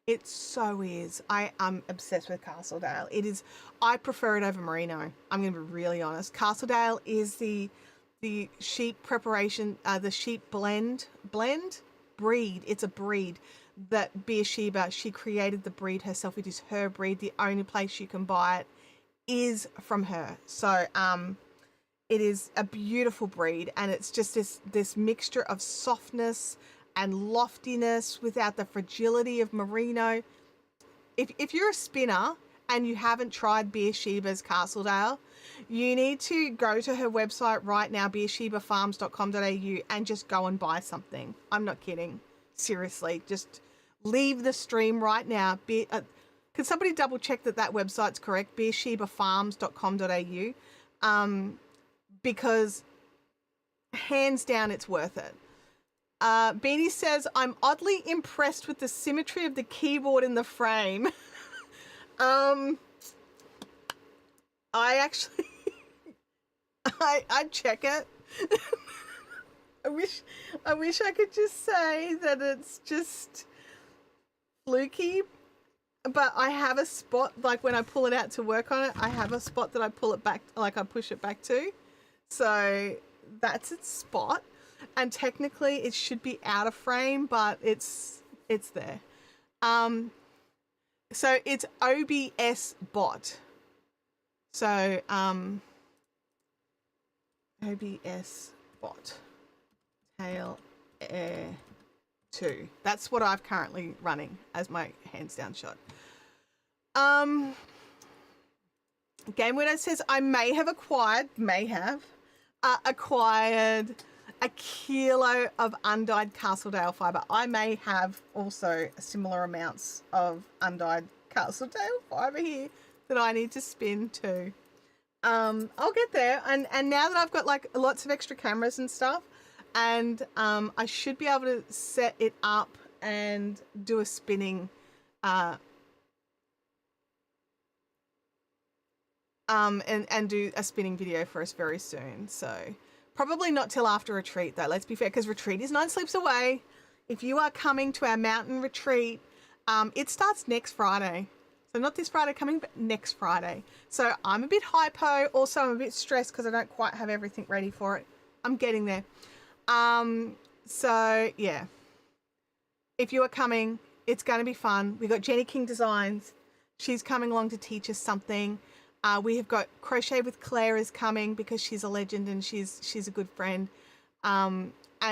It so is. I am obsessed with Castledale. It is. I prefer it over Merino. I'm going to be really honest. Castledale is the sheep preparation, the sheep breed. It's a breed that Beersheba, she created the breed herself. It is her breed. The only place you can buy it is from her. So it is a beautiful breed, and it's just this mixture of softness and loftiness without the fragility of Merino. If you're a spinner and you haven't tried Beersheba's Castledale, you need to go to her website right now, beershebafarms.com.au, and just go and buy something. I'm not kidding. Seriously, just leave the stream right now. Can somebody double check that website's correct? beershebafarms.com.au, because hands down, it's worth it. Beanie says, I'm oddly impressed with the symmetry of the keyboard in the frame. I actually, I check it. I wish I could just say that it's just fluky, but I have a spot, like when I pull it out to work on it, I have a spot that I pull it back, like I push it back to. So that's its spot. And technically it should be out of frame, but it's there. So it's OBS bot. So OBS bot Tail Air 2. That's what I've currently running as my hands down shot. Game Widow says, I may have acquired a kilo of undyed Castledale fibre. I may have also similar amounts of undyed Castledale fibre here that I need to spin too. I'll get there. And now that I've got like lots of extra cameras and stuff, and I should be able to set it up and do a spinning and do a spinning video for us very soon. So probably not till after retreat though, let's be fair, because retreat is 9 sleeps away. If you are coming to our mountain retreat, it starts next Friday. So not this Friday coming, but next Friday. So I'm a bit hypo. Also, I'm a bit stressed because I don't quite have everything ready for it. I'm getting there. So yeah, if you are coming, it's going to be fun. We got Jenny King Designs. She's coming along to teach us something. We have got Crochet with Claire is coming because she's a legend and she's a good friend. And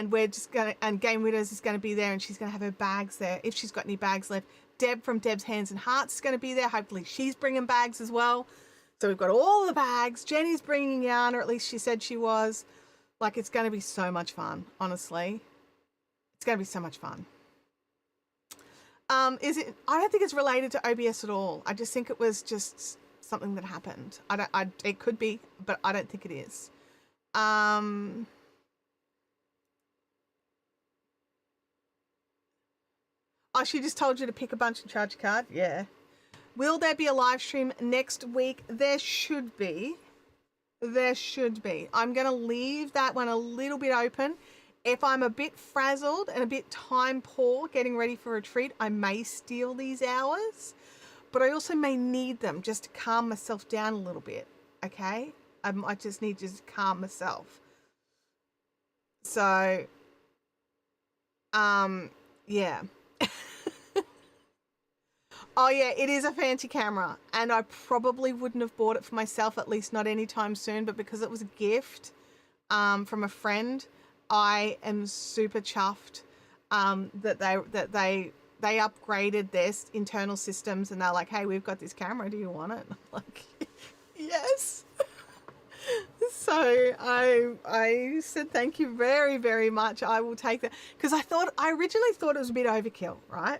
we're just gonna, and Game Widows is going to be there, and she's going to have her bags there if she's got any bags left. Deb from Deb's Hands and Hearts is going to be there. Hopefully she's bringing bags as well. So we've got all the bags. Jenny's bringing yarn, or at least she said she was. Like, it's going to be so much fun, honestly. It's going to be so much fun. Is it? I don't think it's related to OBS at all. I just think it was just something that happened. It could be, but I don't think it is. Oh, she just told you to pick a bunch and charge your card? Yeah. Will there be a live stream next week? There should be. There should be. I'm going to leave that one a little bit open. If I'm a bit frazzled and a bit time poor getting ready for retreat, I may steal these hours, but I also may need them just to calm myself down a little bit, okay? I just need to just calm myself. So, yeah. Oh yeah, it is a fancy camera, and I probably wouldn't have bought it for myself, at least not anytime soon, but because it was a gift from a friend, I am super chuffed that they upgraded their internal systems, and they're like, hey, we've got this camera, do you want it? I'm like, yes. So I said thank you very, very much. I will take that, because I originally thought it was a bit overkill, right?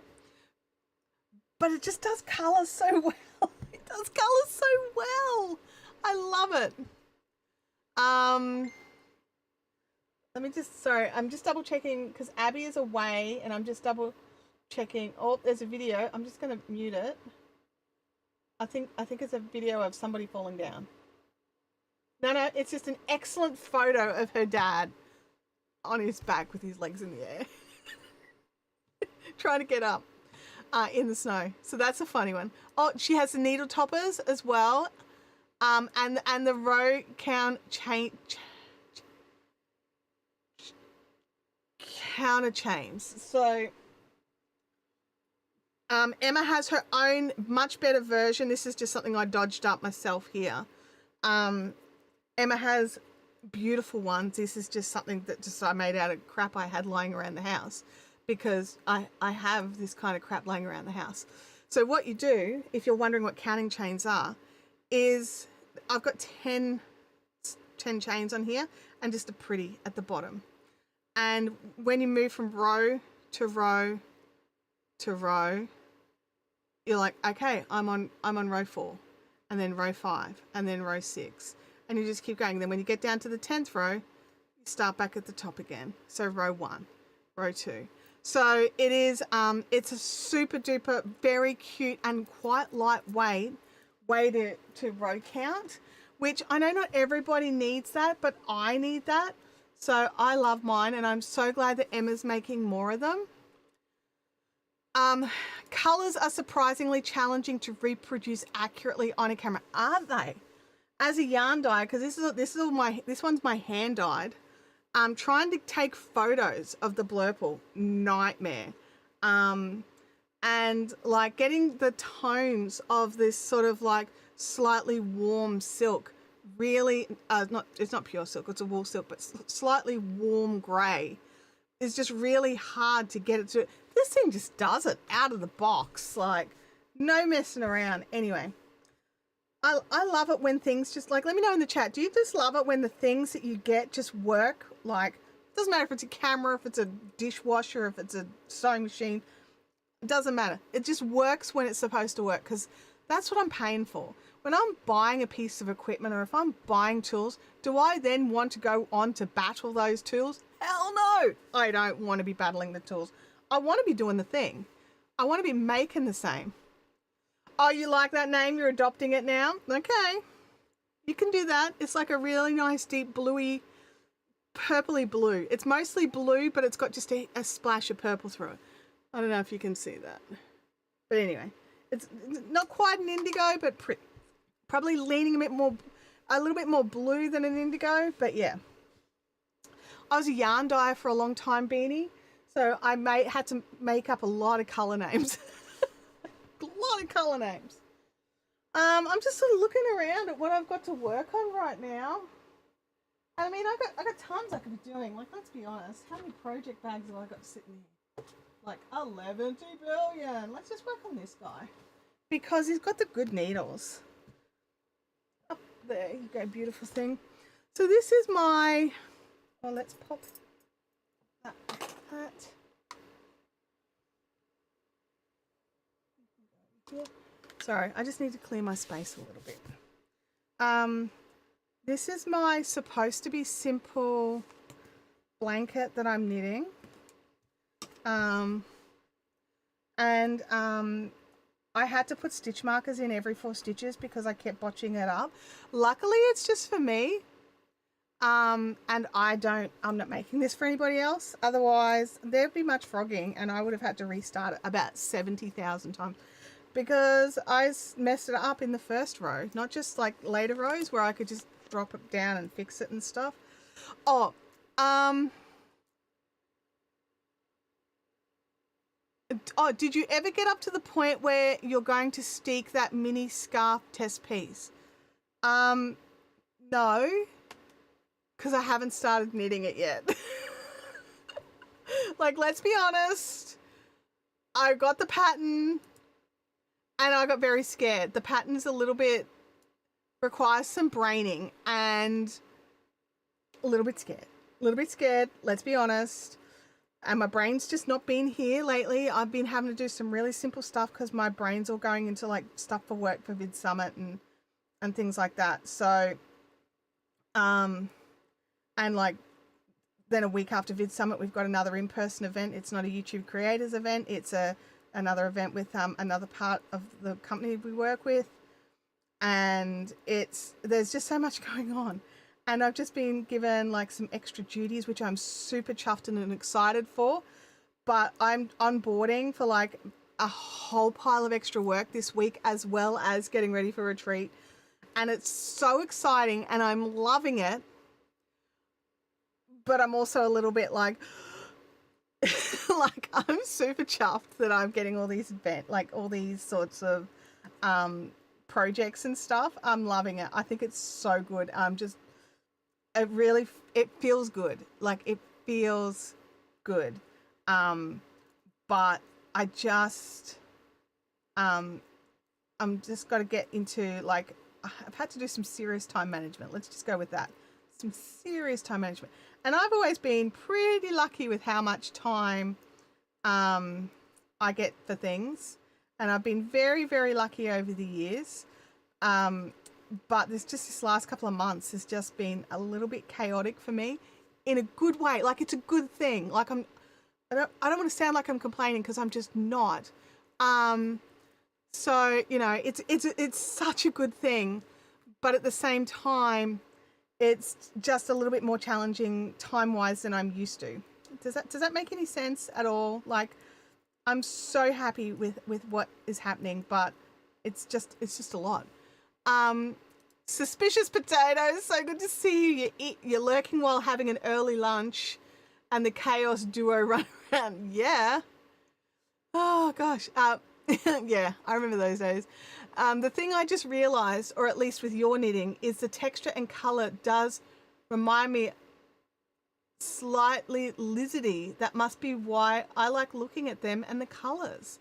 But it just does colour so well. It does colour so well. I love it. Let me just, sorry, I'm just double checking because Abby is away, and I'm just double checking. Oh, there's a video. I'm just going to mute it. I think it's a video of somebody falling down. No, it's just an excellent photo of her dad on his back with his legs in the air. Trying to get up in the snow. So that's a funny one. Oh, she has the needle toppers as well. And the row count counter chains. So Emma has her own much better version. This is just something I dodged up myself here. Emma has beautiful ones. This is just something that just I made out of crap I had lying around the house, because I have this kind of crap lying around the house. So what you do, if you're wondering what counting chains are, is I've got 10 chains on here and just a pretty at the bottom. And when you move from row to row to row, you're like, okay, I'm on row 4, and then row 5, and then row 6, and you just keep going. Then when you get down to the 10th row, you start back at the top again. So row 1, row 2. So it is, it's a super duper, very cute and quite lightweight way to row count, which I know not everybody needs that, but I need that. So I love mine, and I'm so glad that Emma's making more of them. Colors are surprisingly challenging to reproduce accurately on a camera, aren't they? As a yarn dyer, because this one's my hand dyed. Trying to take photos of the Blurple, nightmare. And like getting the tones of this sort of like slightly warm silk, really, it's not pure silk, it's a wool silk, but slightly warm grey, is just really hard to get it to. This thing just does it out of the box, like no messing around. Anyway, I love it when things just like, let me know in the chat, do you just love it when the things that you get just work? Like, it doesn't matter if it's a camera, if it's a dishwasher, if it's a sewing machine, it doesn't matter. It just works when it's supposed to work, because that's what I'm paying for. When I'm buying a piece of equipment, or if I'm buying tools, do I then want to go on to battle those tools? Hell no! I don't want to be battling the tools. I want to be doing the thing. I want to be making the same. Oh, you like that name? You're adopting it now? Okay. You can do that. It's like a really nice deep bluey, purpley blue. It's mostly blue, but it's got just a splash of purple through it. I don't know if you can see that. But anyway, it's not quite an indigo, but probably leaning a little bit more blue than an indigo, but yeah. I was a yarn dyer for a long time, Beanie, so I had to make up a lot of colour names. A lot of colour names. I'm just sort of looking around at what I've got to work on right now. I mean, I got tons I could be doing. Like, let's be honest, how many project bags have I got sitting here? Like 11 billion. Let's just work on this guy, because he's got the good needles. There you go, beautiful thing. So this is my, well, let's pop that. Yeah. Sorry, I just need to clear my space a little bit. This is my supposed to be simple blanket that I'm knitting. I had to put stitch markers in every 4 stitches because I kept botching it up. Luckily, it's just for me. And I'm not making this for anybody else. Otherwise, there'd be much frogging and I would have had to restart it about 70,000 times because I messed it up in the first row, not just like later rows where I could just drop it down and fix it and stuff. Did you ever get up to the point where you're going to steek that mini scarf test piece? No, because I haven't started knitting it yet. Like, let's be honest. I got the pattern and I got very scared. The pattern's a little bit, requires some braining and a little bit scared. Let's be honest. And my brain's just not been here lately. I've been having to do some really simple stuff because my brain's all going into like stuff for work for Vid Summit and things like that. So, and like then a week after Vid Summit, we've got another in-person event. It's not a YouTube creators event. It's another event with another part of the company we work with. And there's just so much going on. And I've just been given like some extra duties, which I'm super chuffed and excited for. But I'm onboarding for like a whole pile of extra work this week, as well as getting ready for retreat. And it's so exciting and I'm loving it. But I'm also a little bit like, like I'm super chuffed that I'm getting all these all these sorts of projects and stuff. I'm loving it. I think it's so good. It feels good. Like it feels good. But I just, I'm just got to get into like, I've had to do some serious time management. Let's just go with that. Some serious time management. And I've always been pretty lucky with how much time, I get for things. And I've been very, very lucky over the years. But this last couple of months has just been a little bit chaotic for me in a good way. Like it's a good thing. Like I don't want to sound like I'm complaining because I'm just not. So, you know, it's such a good thing, but at the same time, it's just a little bit more challenging time-wise than I'm used to. Does that make any sense at all? Like I'm so happy with what is happening, but it's just a lot. Suspicious potatoes, so good to see you. You're lurking while having an early lunch and the chaos duo run around. Yeah. Oh gosh. Yeah, I remember those days. The thing I just realized, or at least with your knitting, is the texture and color does remind me slightly lizardy. That must be why I like looking at them and the colors.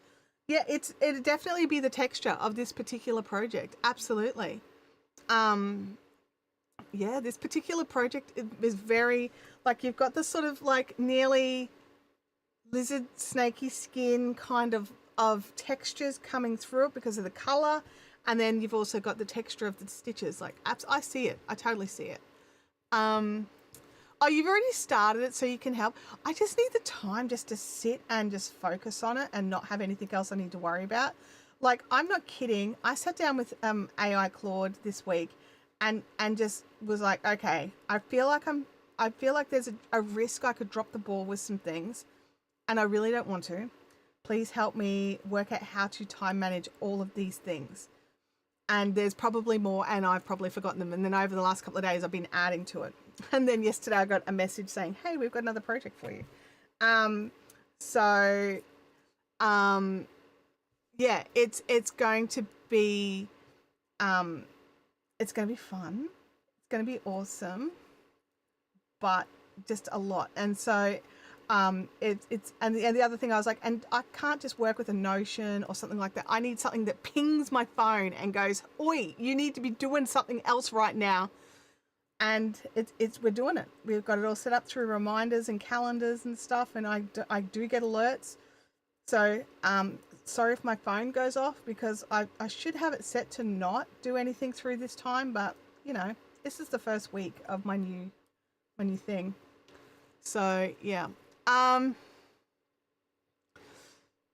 Yeah, it'd definitely be the texture of this particular project. Absolutely. Yeah, this particular project is very, like, you've got this sort of like nearly lizard snaky skin kind of textures coming through it because of the color, and then you've also got the texture of the stitches. Like, I see it. I totally see it. Oh, you've already started it, so you can help. I just need the time just to sit and just focus on it and not have anything else I need to worry about. Like, I'm not kidding. I sat down with AI Claude this week and just was like, okay, I feel like there's a risk I could drop the ball with some things, and I really don't want to. Please help me work out how to time manage all of these things. And there's probably more, and I've probably forgotten them. And then over the last couple of days, I've been adding to it. And then yesterday I got a message saying, hey, we've got another project for you. Yeah, it's going to be, it's going to be fun. It's going to be awesome, but just a lot. And so it's and the other thing I was like, and I can't just work with a Notion or something like that. I need something that pings my phone and goes, oi, you need to be doing something else right now. And we're doing it. We've got it all set up through reminders and calendars and stuff, and I do get alerts. So sorry if my phone goes off, because I should have it set to not do anything through this time, but you know, this is the first week of my new thing. So yeah.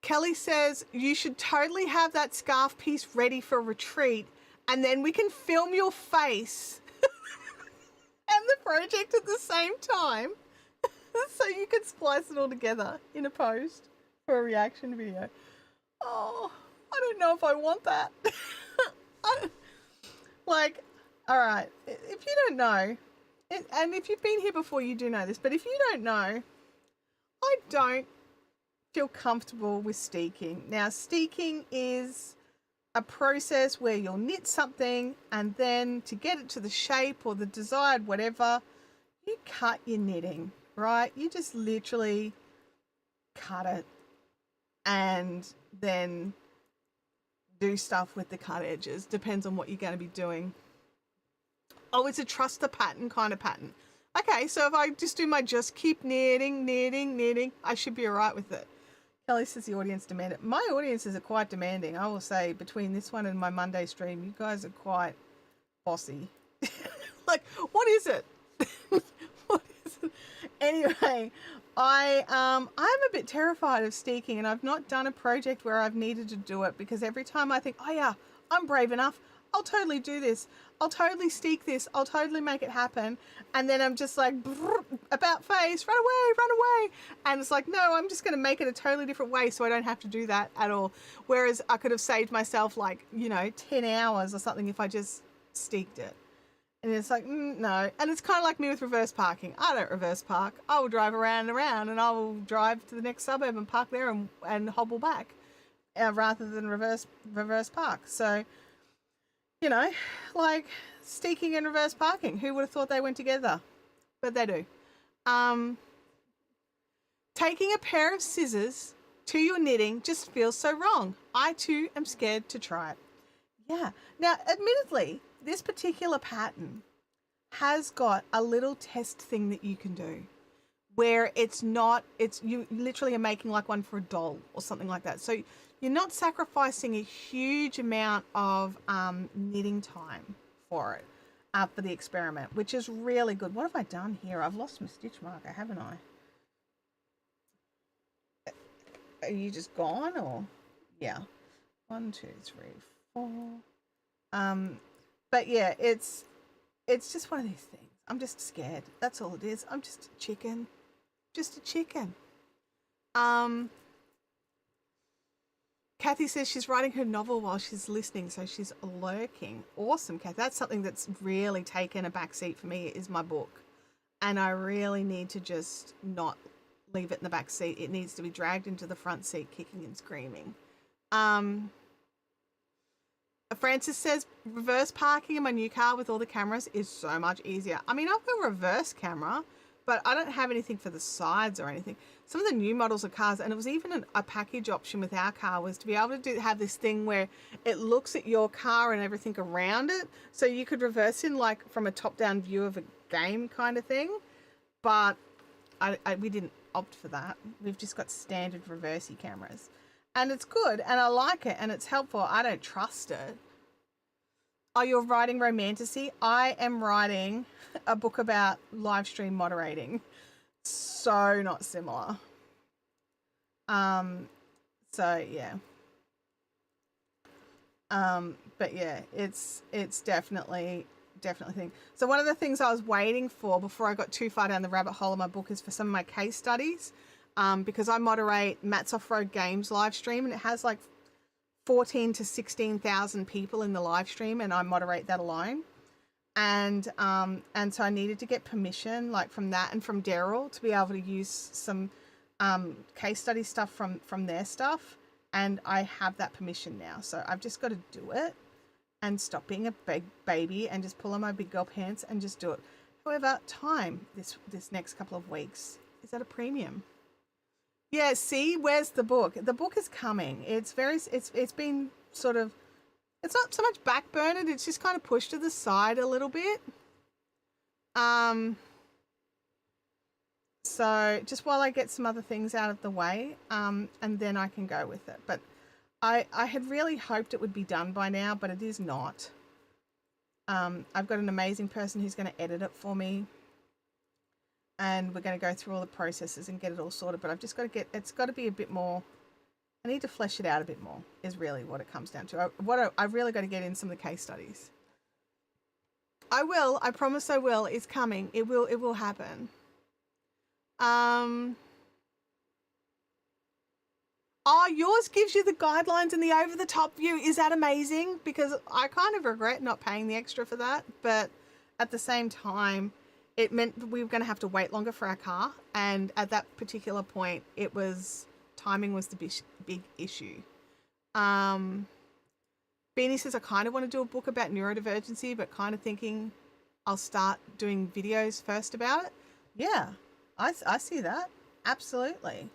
Kelly says you should totally have that scarf piece ready for retreat, and then we can film your face and the project at the same time, so you can splice it all together in a post for a reaction video. Oh, I don't know if I want that. All right, if you don't know, and if you've been here before, you do know this, but if you don't know, I don't feel comfortable with steeking. Now, steeking is a process where you'll knit something, and then to get it to the shape or the desired whatever, you cut your knitting, right? You just literally cut it and then do stuff with the cut edges. Depends on what you're going to be doing. Oh, it's a trust the pattern kind of pattern. Okay, so if I just keep knitting, I should be all right with it. Kelly says the audience demanded. My audiences are quite demanding. I will say, between this one and my Monday stream, you guys are quite bossy. Like, what is it? What is it? Anyway, I'm a bit terrified of steeking, and I've not done a project where I've needed to do it, because every time I think, oh yeah, I'm brave enough, I'll totally do this, I'll totally steek this, I'll totally make it happen, and then I'm just like, about face, run away, and it's like, no, I'm just going to make it a totally different way so I don't have to do that at all. Whereas I could have saved myself, like, 10 hours or something if I just steeked it. And it's like, no. And it's kind of like me with reverse parking. I don't reverse park. I will drive around and around, and I will drive to the next suburb and park there and hobble back, rather than reverse park. So, like steeking and reverse parking. Who would have thought they went together? But they do. Taking a pair of scissors to your knitting just feels so wrong. I too am scared to try it. Yeah. Now, admittedly, this particular pattern has got a little test thing that you can do, where you literally are making like one for a doll or something like that. So you're not sacrificing a huge amount of knitting time for it, for the experiment, which is really good. What have I done here? I've lost my stitch marker, haven't I? Are you just gone, or? Yeah. 1, 2, 3, 4. But yeah, it's just one of these things. I'm just scared. That's all it is. I'm just a chicken. Just a chicken. Kathy says she's writing her novel while she's listening, so she's lurking. Awesome, Kathy. That's something that's really taken a backseat for me, is my book. And I really need to just not leave it in the back seat. It needs to be dragged into the front seat, kicking and screaming. Francis says reverse parking in my new car with all the cameras is so much easier. I mean, I've got a reverse camera, but I don't have anything for the sides or anything. Some of the new models of cars, and it was even a package option with our car, was to be able to have this thing where it looks at your car and everything around it. So you could reverse in like from a top-down view of a game kind of thing. But we didn't opt for that. We've just got standard reversey cameras. And it's good, and I like it, and it's helpful. I don't trust it. Oh, you're writing romantasy? I am writing a book about live stream moderating. So not similar. So yeah. But yeah, it's definitely thing. So one of the things I was waiting for before I got too far down the rabbit hole of my book is for some of my case studies. Because I moderate Matt's Off-Road Games live stream, and it has like 14 to 16,000 people in the live stream, and I moderate that alone. And so I needed to get permission, like from that and from Daryl, to be able to use some case study stuff from their stuff. And I have that permission now, so I've just got to do it and stop being a big baby and just pull on my big girl pants and just do it. However, time this next couple of weeks is at a premium. Yeah, see, where's the book? The book is coming. It's been sort of, it's not so much backburnered, it's just kind of pushed to the side a little bit. Um so just while I get some other things out of the way, and then I can go with it. But I had really hoped it would be done by now, but it is not. I've got an amazing person who's going to edit it for me, and we're going to go through all the processes and get it all sorted. But I've just got to get, it's got to be a bit more, I need to flesh it out a bit more, is really what it comes down to. I've really got to get in some of the case studies. I will, I promise I will. It's coming. It will happen. Um, Oh, yours gives you the guidelines and the over the top view. Is that amazing? Because I kind of regret not paying the extra for that. But at the same time, it meant we were going to have to wait longer for our car. And at that particular point, it was timing was the big issue. Um, Beanie says, I kind of want to do a book about neurodivergency, but kind of thinking I'll start doing videos first about it. Yeah, I see that. Absolutely.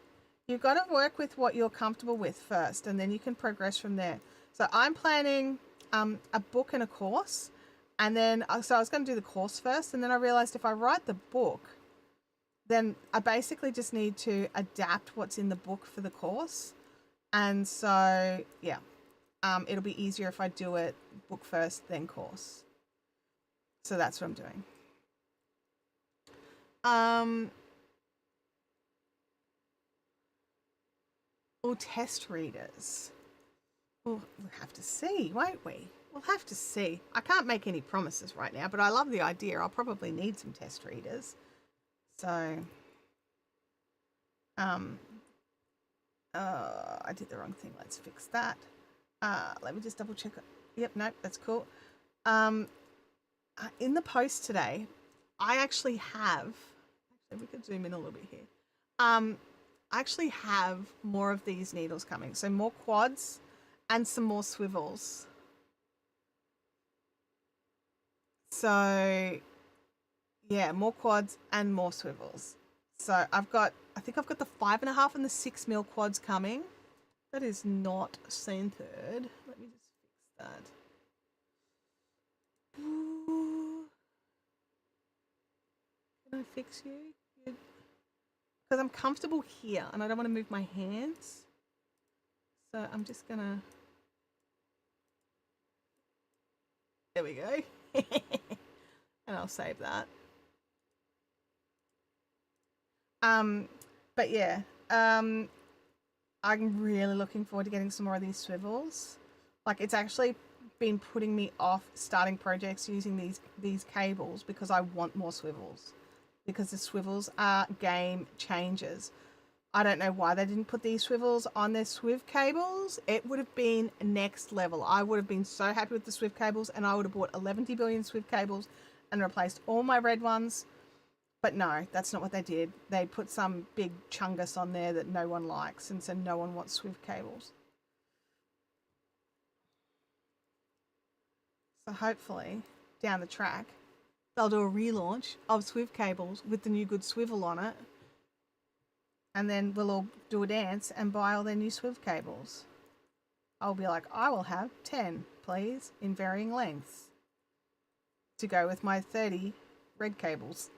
You've got to work with what you're comfortable with first, and then you can progress from there. So I'm planning a book and a course, and then so I was going to do the course first, and then I realized if I write the book, then I basically just need to adapt what's in the book for the course. And so yeah, it'll be easier if I do it book first then course. So that's what I'm doing. Or test readers. We'll have to see, won't we? We'll have to see. I can't make any promises right now, but I love the idea. I'll probably need some test readers. So, I did the wrong thing. Let's fix that. Let me just double check. Yep, nope, that's cool. In the post today, I actually have, actually we could zoom in a little bit here. I actually have more of these needles coming. So more quads and some more swivels. So yeah, more quads and more swivels. So I think I've got the 5.5 and the 6 mil quads coming. That is not centered. Let me just fix that. Ooh. Can I fix you? Because I'm comfortable here and I don't want to move my hands. So I'm just gonna, there we go. And I'll save that. But yeah, I'm really looking forward to getting some more of these swivels. Like it's actually been putting me off starting projects using these cables because I want more swivels. Because the swivels are game changers. I don't know why they didn't put these swivels on their Swiv cables. It would have been next level. I would have been so happy with the Swiv cables, and I would have bought 11 billion Swiv cables and replaced all my red ones. But no, that's not what they did. They put some big chungus on there that no one likes, and so no one wants Swiv cables. So hopefully, down the track, they'll do a relaunch of Swiv cables with the new good swivel on it. And then we'll all do a dance and buy all their new Swiv cables. I'll be like, I will have 10, please, in varying lengths. To go with my 30 red cables.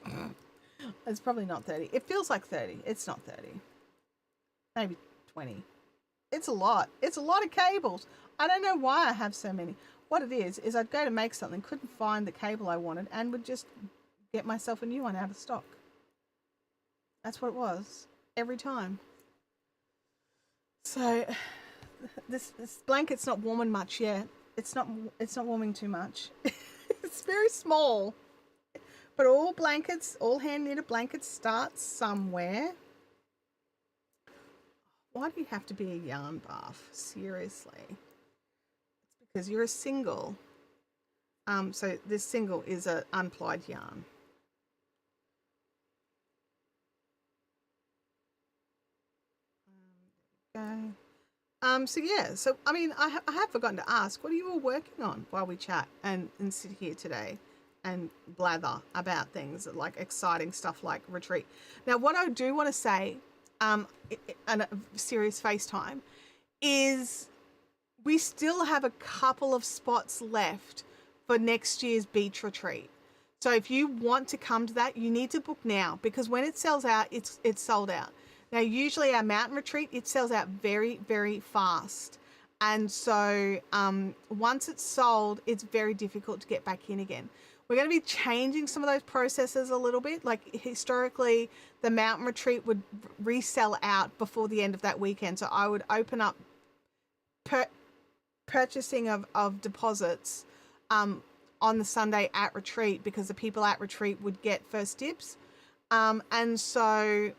It's probably not 30. It feels like 30. It's not 30. Maybe 20. It's a lot. It's a lot of cables. I don't know why I have so many. What it is I'd go to make something, couldn't find the cable I wanted, and would just get myself a new one out of stock. That's what it was. Every time. So this blanket's not warming much yet. It's not warming too much. It's very small. But all blankets, all hand knitted blankets start somewhere. Why do you have to be a yarn buff? Seriously. It's because you're a single. So this single is an unplied yarn. So yeah, so I mean, I have forgotten to ask, what are you all working on while we chat and sit here today and blather about things like exciting stuff like retreat? Now, what I do want to say and a serious FaceTime, is we still have a couple of spots left for next year's beach retreat. So if you want to come to that, you need to book now, because when it sells out, it's sold out. Now, usually our mountain retreat, it sells out very, very fast. And so once it's sold, it's very difficult to get back in again. We're going to be changing some of those processes a little bit. Like historically, the mountain retreat would resell out before the end of that weekend. So I would open up purchasing of deposits on the Sunday at retreat, because the people at retreat would get first dibs. And so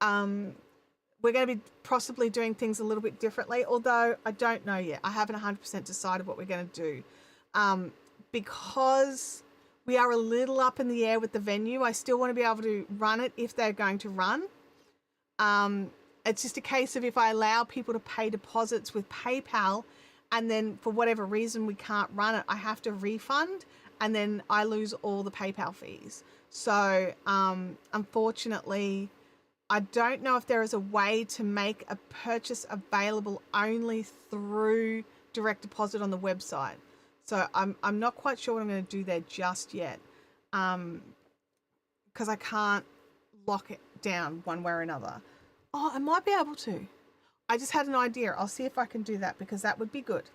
we're going to be possibly doing things a little bit differently, although I don't know yet. I haven't 100% decided what we're going to do. Because we are a little up in the air with the venue, I still want to be able to run it if they're going to run. It's just a case of if I allow people to pay deposits with PayPal, and then for whatever reason we can't run it, I have to refund, and then I lose all the PayPal fees. So unfortunately, I don't know if there is a way to make a purchase available only through direct deposit on the website. So I'm not quite sure what I'm going to do there just yet, because I can't lock it down one way or another. Oh, I might be able to. I just had an idea. I'll see if I can do that, because that would be good.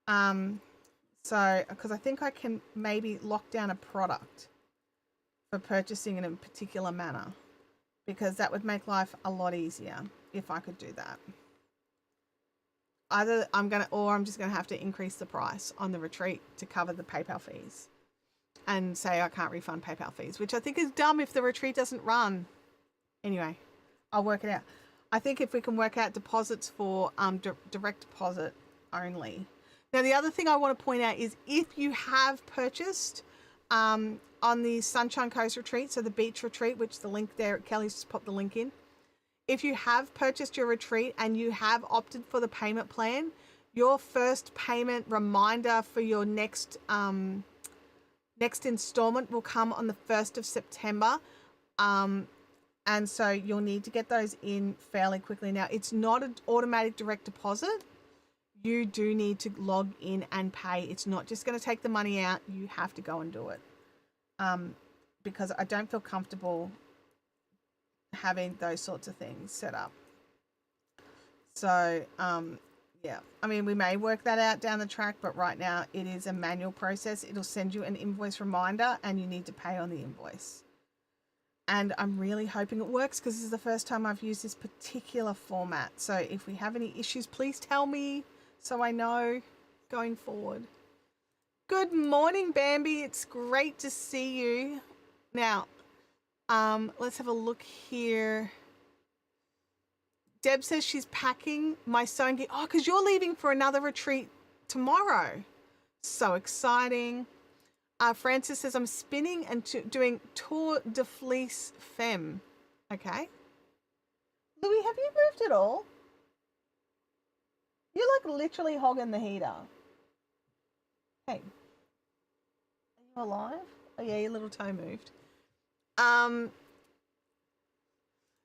So, because I think I can maybe lock down a product for purchasing in a particular manner, because that would make life a lot easier if I could do that. Either I'm just going to have to increase the price on the retreat to cover the PayPal fees and say I can't refund PayPal fees, which I think is dumb if the retreat doesn't run. Anyway, I'll work it out. I think if we can work out deposits for direct deposit only. Now, the other thing I want to point out is if you have purchased on the Sunshine Coast retreat, so the beach retreat, which the link there, Kelly's just popped the link in. If you have purchased your retreat and you have opted for the payment plan, your first payment reminder for your next installment will come on the 1st of September. And so you'll need to get those in fairly quickly. Now, it's not an automatic direct deposit. You do need to log in and pay. It's not just going to take the money out. You have to go and do it. Because I don't feel comfortable having those sorts of things set up. So, yeah, I mean, we may work that out down the track, but right now it is a manual process. It'll send you an invoice reminder and you need to pay on the invoice. And I'm really hoping it works, because this is the first time I've used this particular format. So if we have any issues, please tell me so I know going forward. Good morning, Bambi. It's great to see you. Now, let's have a look here. Deb says she's packing my sewing gear. Oh, because you're leaving for another retreat tomorrow. So exciting. Francis says, I'm spinning and doing Tour de Fleece Femme. Okay. Louis, have you moved at all? You're like literally hogging the heater. Hey. Are you alive? Oh yeah, your little toe moved.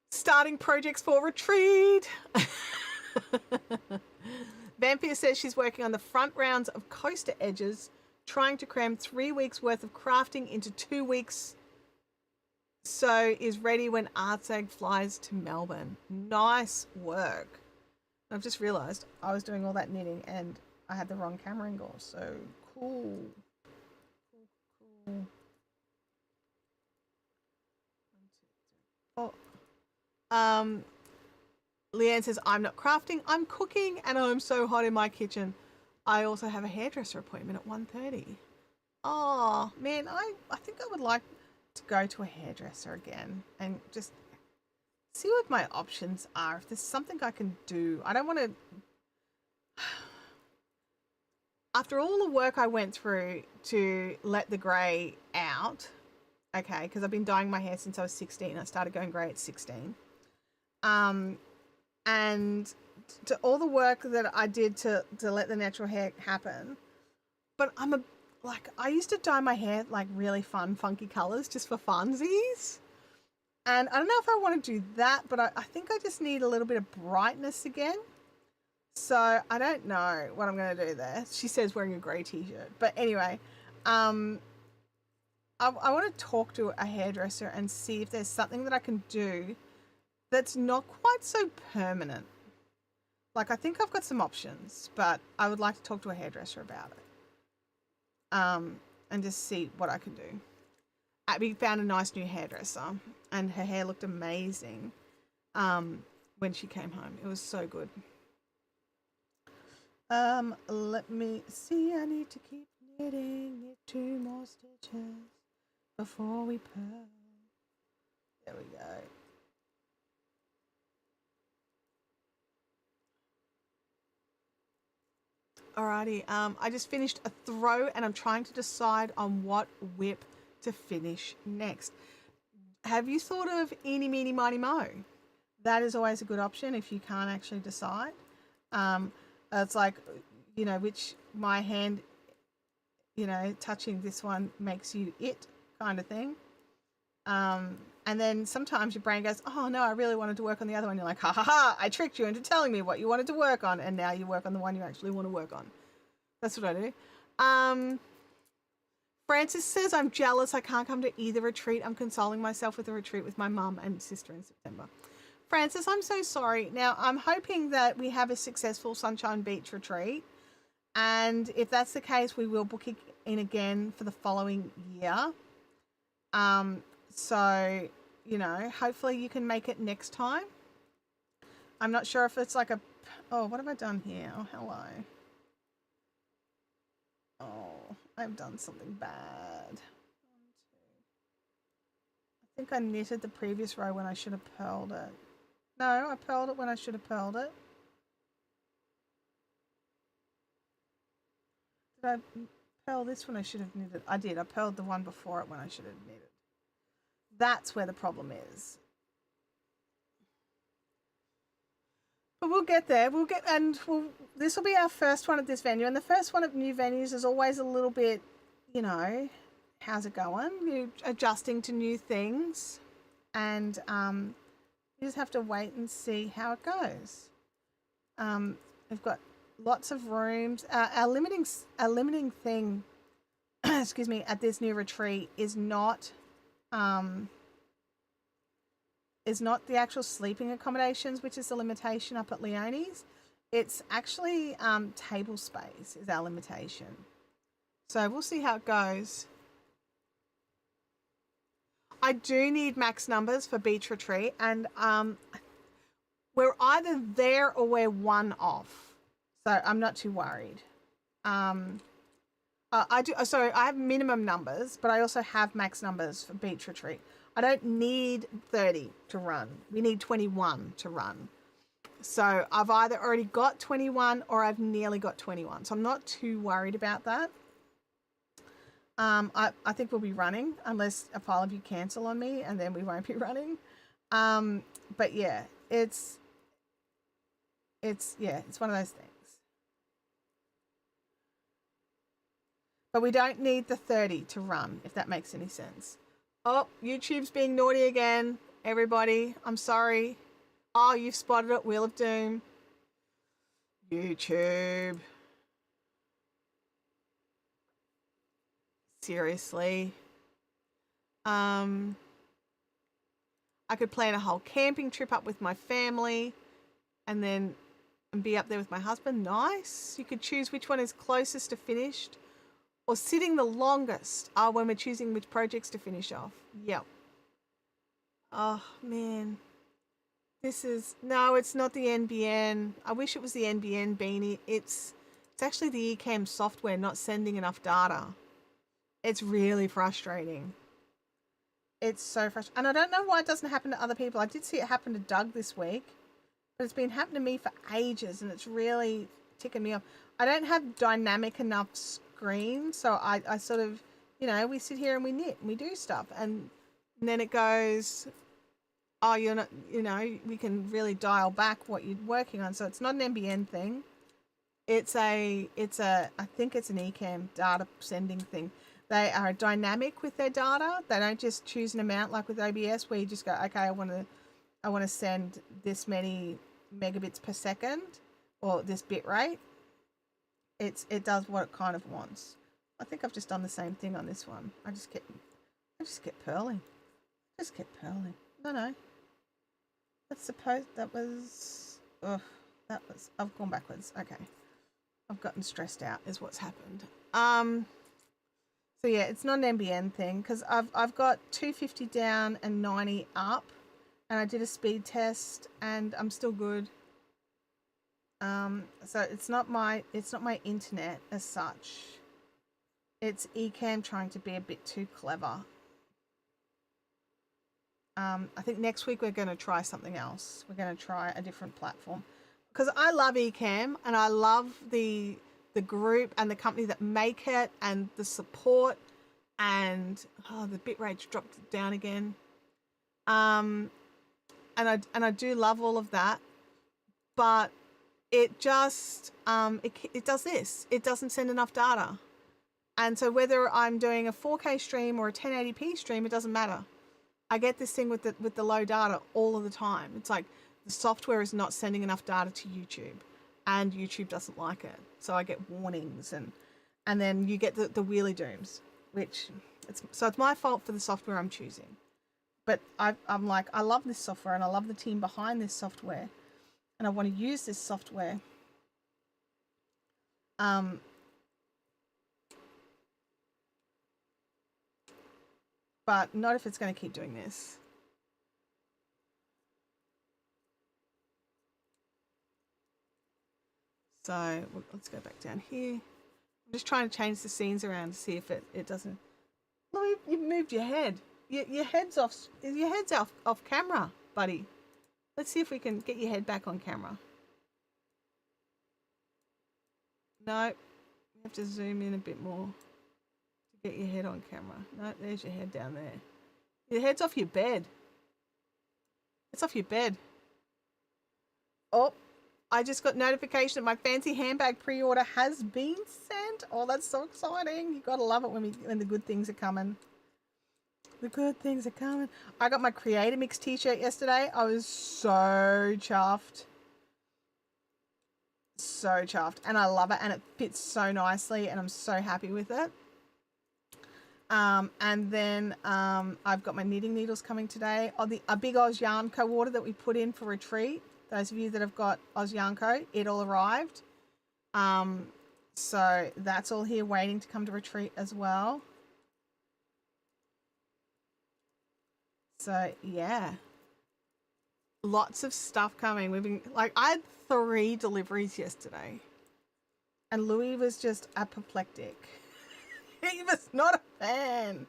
Starting projects for retreat. Vampire says she's working on the front rounds of coaster edges, trying to cram 3 weeks worth of crafting into 2 weeks, so is ready when Artsag flies to Melbourne. Nice work. I've just realized I was doing all that knitting and I had the wrong camera angle, so cool. Oh. Leanne says, I'm not crafting, I'm cooking, and I'm so hot in my kitchen. I also have a hairdresser appointment at 1:30. Oh, man, I think I would like to go to a hairdresser again and just see what my options are. If there's something I can do. I don't want to... After all the work I went through to let the grey out, okay, because I've been dyeing my hair since I was 16. I started going grey at 16. And to all the work that I did to let the natural hair happen, but I used to dye my hair like really fun, funky colors just for funsies. And I don't know if I want to do that, but I think I just need a little bit of brightness again. So I don't know what I'm going to do there. She says wearing a grey t-shirt. But anyway, I want to talk to a hairdresser and see if there's something that I can do that's not quite so permanent. Like, I think I've got some options, but I would like to talk to a hairdresser about it. And just see what I can do. Abby found a nice new hairdresser, and her hair looked amazing when she came home. It was so good. Let me see. I need to keep knitting. Knit 2 more stitches before we purl. There we go. Alrighty, I just finished a throw and I'm trying to decide on what whip to finish next. Have you thought of eeny, meeny, miny, mo? That is always a good option if you can't actually decide. It's like, you know, which my hand, you know, touching this one makes you it kind of thing. And then sometimes your brain goes, oh no, I really wanted to work on the other one. You're like, ha ha ha, I tricked you into telling me what you wanted to work on. And now you work on the one you actually want to work on. That's what I do. Francis says, I'm jealous. I can't come to either retreat. I'm consoling myself with a retreat with my mum and sister in September. Francis, I'm so sorry. Now, I'm hoping that we have a successful Sunshine Beach retreat. And if that's the case, we will book it in again for the following year. So, you know, hopefully you can make it next time. I'm not sure if it's like a... Oh, what have I done here? Oh, hello. Oh, I've done something bad. 1, 2. I think I knitted the previous row when I should have purled it. No, I purled it when I should have purled it. Did I purl this when I should have knitted? I did. I purled the one before it when I should have knitted. That's where the problem is. But we'll get there. This will be our first one at this venue. And the first one at new venues is always a little bit, you know, how's it going? You're adjusting to new things. And you just have to wait and see how it goes. We've got lots of rooms. Our limiting thing, excuse me, at this new retreat is not the actual sleeping accommodations, which is the limitation up at Leonie's. It's actually table space is our limitation. So we'll see how it goes. I do need max numbers for beach retreat, and we're either there or we're 1 off. So I'm not too worried. I have minimum numbers, but I also have max numbers for beach retreat. I don't need 30 to run. We need 21 to run. So I've either already got 21 or I've nearly got 21. So I'm not too worried about that. I think we'll be running unless a pile of you cancel on me, and then we won't be running. But yeah, it's one of those things. But we don't need the 30 to run, if that makes any sense. Oh, YouTube's being naughty again. Everybody, I'm sorry. Oh, you've spotted it, Wheel of Doom. YouTube. Seriously. I could plan a whole camping trip up with my family and then be up there with my husband. Nice. You could choose which one is closest to finished. Or sitting the longest when we're choosing which projects to finish off. Yep. Oh, man. No, it's not the NBN. I wish it was the NBN beanie. It's actually the Ecamm software not sending enough data. It's really frustrating. It's so frustrating. And I don't know why it doesn't happen to other people. I did see it happen to Doug this week. But it's been happening to me for ages, and it's really ticking me off. I don't have dynamic enough screen, so I sort of, you know, we sit here and we knit and we do stuff, and then it goes, oh, you're not, you know, we can really dial back what you're working on. So it's not an NBN thing. It's a I think it's an Ecamm data sending thing. They are dynamic with their data. They don't just choose an amount like with OBS where you just go, okay, I want to send this many megabits per second or this bit rate. It does what it kind of wants. I think I've just done the same thing on this one. I just kept purling. Just kept purling. No. Let's suppose that was. Ugh, that was. I've gone backwards. Okay. I've gotten stressed out. Is what's happened. So yeah, it's not an NBN thing because I've got 250 down and 90 up, and I did a speed test and I'm still good. So it's not my internet as such. It's Ecamm trying to be a bit too clever. I think next week we're going to try something else. We're going to try a different platform because I love Ecamm and I love the group and the company that make it and the support and the bitrate dropped down again. And I do love all of that, but it just it does this. It doesn't send enough data. And so whether I'm doing a 4K stream or a 1080p stream, it doesn't matter. I get this thing with the low data all of the time. It's like the software is not sending enough data to YouTube, and YouTube doesn't like it. So I get warnings, and then you get the wheelie dooms, which it's my fault for the software I'm choosing. But I'm like, I love this software and I love the team behind this software, and I want to use this software. But not if it's going to keep doing this. So let's go back down here. I'm just trying to change the scenes around to see if it doesn't. Louis, you've moved your head. Your head's off. Your head's off camera, buddy. Let's see if we can get your head back on camera. No, we have to zoom in a bit more. Get your head on camera. No, there's your head down there. Your head's off your bed. It's off your bed. Oh, I just got notification that my fancy handbag pre-order has been sent. Oh, that's so exciting. You gotta love it when the good things are coming. The good things are coming. I got my Creator Mix t-shirt yesterday. I was so chuffed. So chuffed. And I love it. And it fits so nicely. And I'm so happy with it. And then I've got my knitting needles coming today. A big Oz Yarn Co order that we put in for retreat. Those of you that have got Oz Yarn Co, it all arrived. So that's all here waiting to come to retreat as well. So yeah, lots of stuff coming. We've been I had 3 deliveries yesterday, and Louis was just apoplectic. He was not a fan.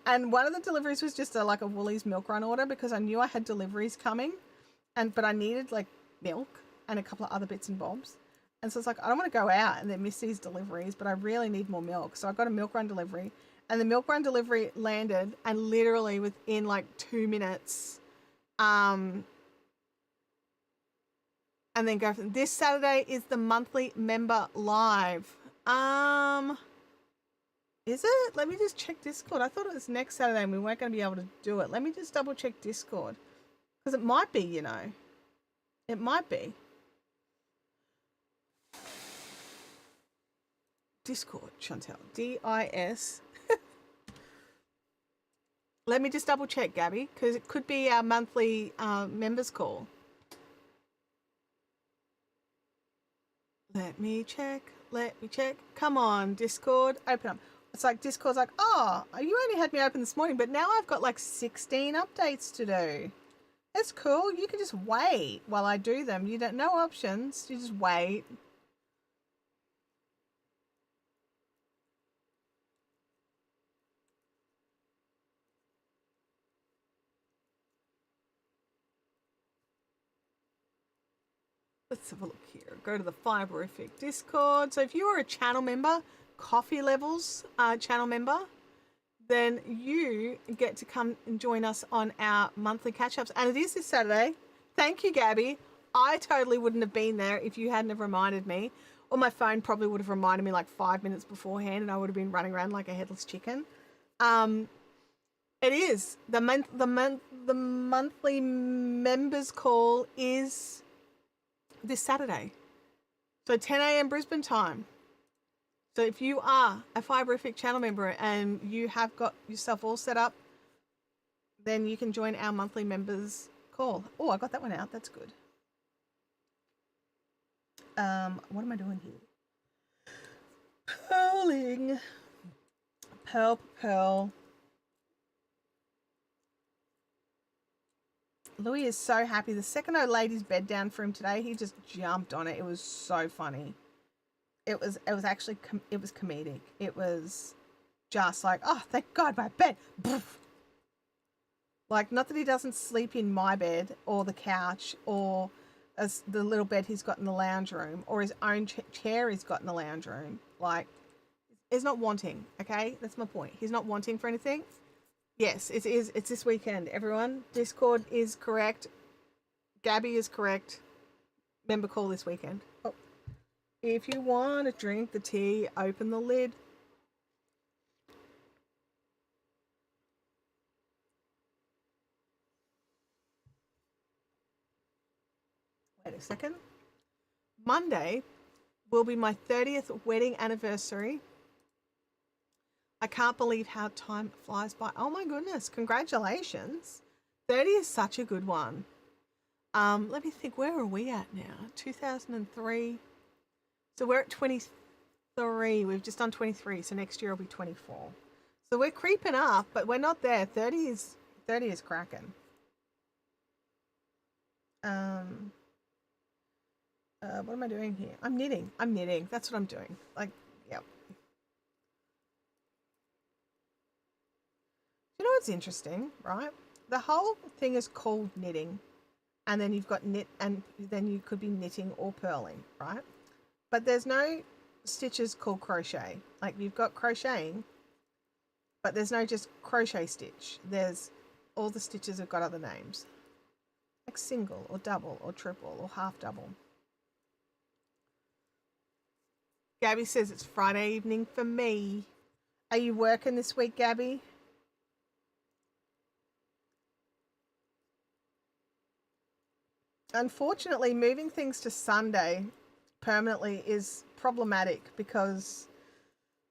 And one of the deliveries was just a Woolies milk run order because I knew I had deliveries coming, but I needed milk and a couple of other bits and bobs. And so it's I don't want to go out and then miss these deliveries, but I really need more milk. So I got a milk run delivery, and the milk run delivery landed, and literally within 2 minutes, and then go from this Saturday is the monthly member live. Is it? Let me just check Discord. I thought it was next Saturday and we weren't going to be able to do it. Let me just double check Discord. Because it might be, you know. It might be. Discord, Chantel. D-I-S. Let me just double check, Gabby. Because it could be our monthly members call. Let me check. Come on, Discord. Open up. It's Discord's oh, you only had me open this morning, but now I've got 16 updates to do. That's cool. You can just wait while I do them. You don't, no options. You just wait. Let's have a look here. Go to the Fiberific Discord. So if you are a channel member, Coffee Levels channel member, then you get to come and join us on our monthly catch-ups. And it is this Saturday. Thank you, Gabby. I totally wouldn't have been there if you hadn't have reminded me. or my phone probably would have reminded me like 5 minutes beforehand, and I would have been running around like a headless chicken. Um, it is the monthly members call is this Saturday, so 10 a.m. Brisbane time. So if you are a Fiberific channel member and you have got yourself all set up, then you can join our monthly members call. Oh, I got that one out. That's good. What am I doing here? Purling. Pearl. Louis is so happy. The second I laid his bed down for him today, he just jumped on it. It was so funny. It was actually it was comedic. It was just like, oh, thank God, my bed. Like, not that he doesn't sleep in my bed or the couch or as the little bed he's got in the lounge room or his own chair he's got in the lounge room. Like, he's not wanting, okay? That's my point. He's not wanting for anything. Yes, it is. It's this weekend, everyone. Discord is correct. Gabby is correct. Member call this weekend. Oh. If you want to drink the tea, open the lid. Wait a second. Monday will be my 30th wedding anniversary. I can't believe how time flies by. Oh my goodness, congratulations. 30 is such a good one. Let me think, where are we at now? 2003. So we're at 23. We've just done 23, so next year will be 24. So we're creeping up, but we're not there. 30 is cracking. What am I doing here? I'm knitting. That's what I'm doing. Like, yep. You know what's interesting, right? The whole thing is called knitting, and then you've got knit, and then you could be knitting or purling, right? But there's no stitches called crochet. Like, you've got crocheting, but there's no just crochet stitch. There's all the stitches have got other names, like single or double or triple or half double. Gabby says it's Friday evening for me. Are you working this week, Gabby? Unfortunately, moving things to Sunday permanently is problematic because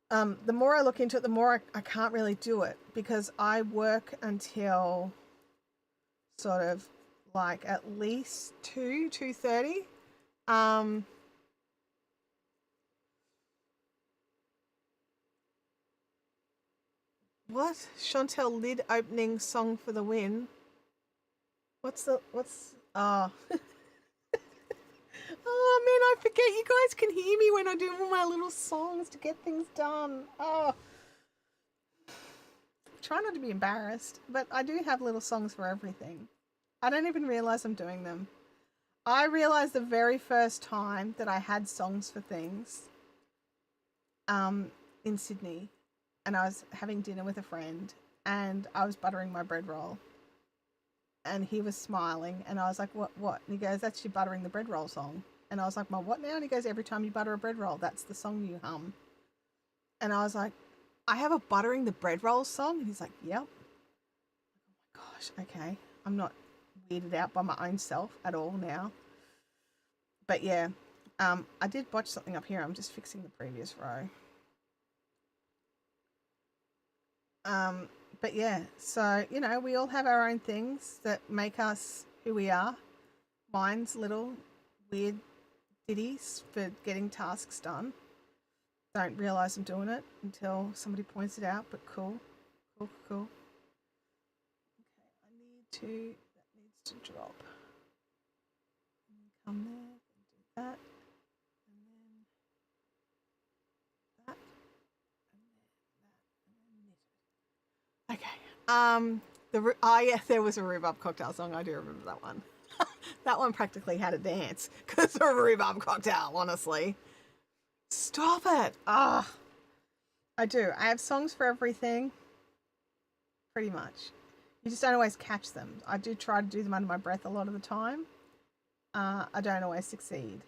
the more I look into it, the more I can't really do it because I work until sort of like at least 2:30. What? Chantel lid opening song for the win. What's oh. Oh man, I forget. You guys can hear me when I do all my little songs to get things done. Oh. Try not to be embarrassed, but I do have little songs for everything. I don't even realize I'm doing them. I realized the very first time that I had songs for things in Sydney, and I was having dinner with a friend, and I was buttering my bread roll. And he was smiling, and I was like, what? And he goes, that's your buttering the bread roll song. And I was like, my what now? And he goes, every time you butter a bread roll, that's the song you hum. And I was like, I have a buttering the bread roll song? And he's like, yep. Oh my gosh, okay. I'm not weirded out by my own self at all now. But yeah, I did botch something up here. I'm just fixing the previous row. But yeah, so, you know, we all have our own things that make us who we are. Mine's little weird ditties for getting tasks done. Don't realise I'm doing it until somebody points it out, but cool. Okay, that needs to drop. Come there, do that. Okay. Yeah, there was a Rhubarb Cocktail song. I do remember that one. That one practically had a dance because of a Rhubarb Cocktail. Honestly, stop it. Ah, I do. I have songs for everything. Pretty much. You just don't always catch them. I do try to do them under my breath a lot of the time. I don't always succeed.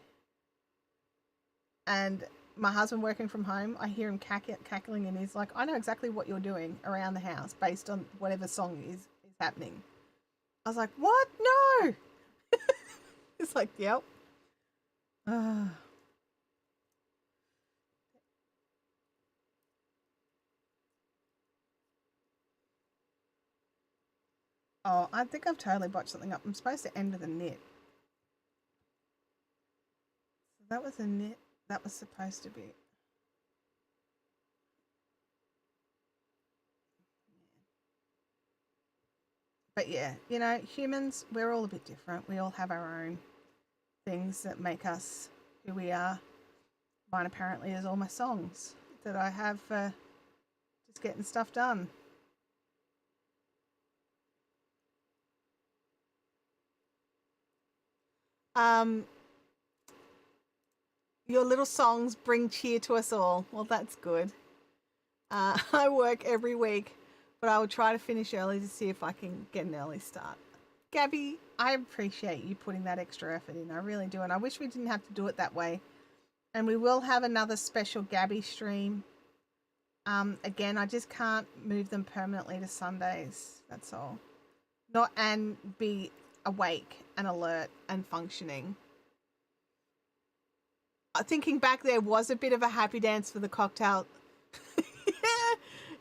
and my husband working from home, I hear him cackling, and he's like, I know exactly what you're doing around the house based on whatever song is happening. I was like, what? No. It's like, yep. Oh, I think I've totally botched something up. I'm supposed to end with a knit. So that was a knit. That was supposed to be. But yeah, humans, we're all a bit different. We all have our own things that make us who we are. Mine apparently is all my songs that I have for just getting stuff done. Um, your little songs bring cheer to us all. Well, that's good. I work every week, but I will try to finish early to see if I can get an early start. Gabby, I appreciate you putting that extra effort in. I really do. And I wish we didn't have to do it that way. And we will have another special Gabby stream. Again, I just can't move them permanently to Sundays. That's all. Not and be awake and alert and functioning. Thinking back, there was a bit of a happy dance for the cocktail.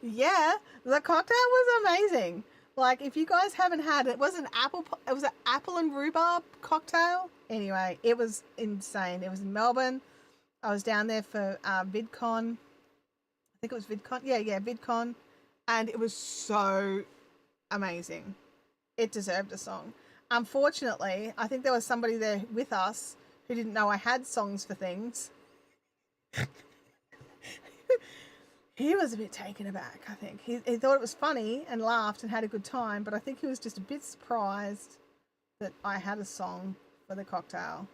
Yeah, the cocktail was amazing. Like, if you guys haven't had it, it was an apple and rhubarb cocktail. Anyway, it was insane. It was in Melbourne. I was down there for VidCon. I think it was VidCon. Yeah, VidCon. And it was so amazing. It deserved a song. Unfortunately, I think there was somebody there with us who didn't know I had songs for things. He was a bit taken aback, I think. He thought it was funny and laughed and had a good time, but I think he was just a bit surprised that I had a song for the cocktail.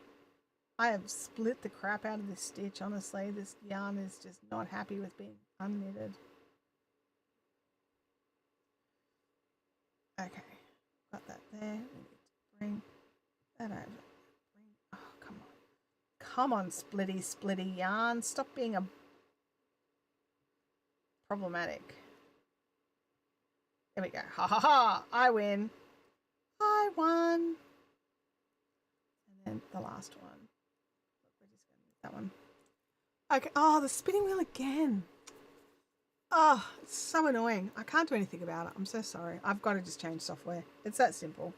I have split the crap out of this stitch, honestly. This yarn is just not happy with being unknitted. Okay, got that there. We need to bring that over. Oh, come on. Come on, splitty yarn. Stop being a problematic. There we go. Ha ha ha! I win. I won. And then the last one. We're just going to use that one. Okay. Oh, the spinning wheel again. Oh, it's so annoying. I can't do anything about it. I'm so sorry. I've got to just change software. It's that simple.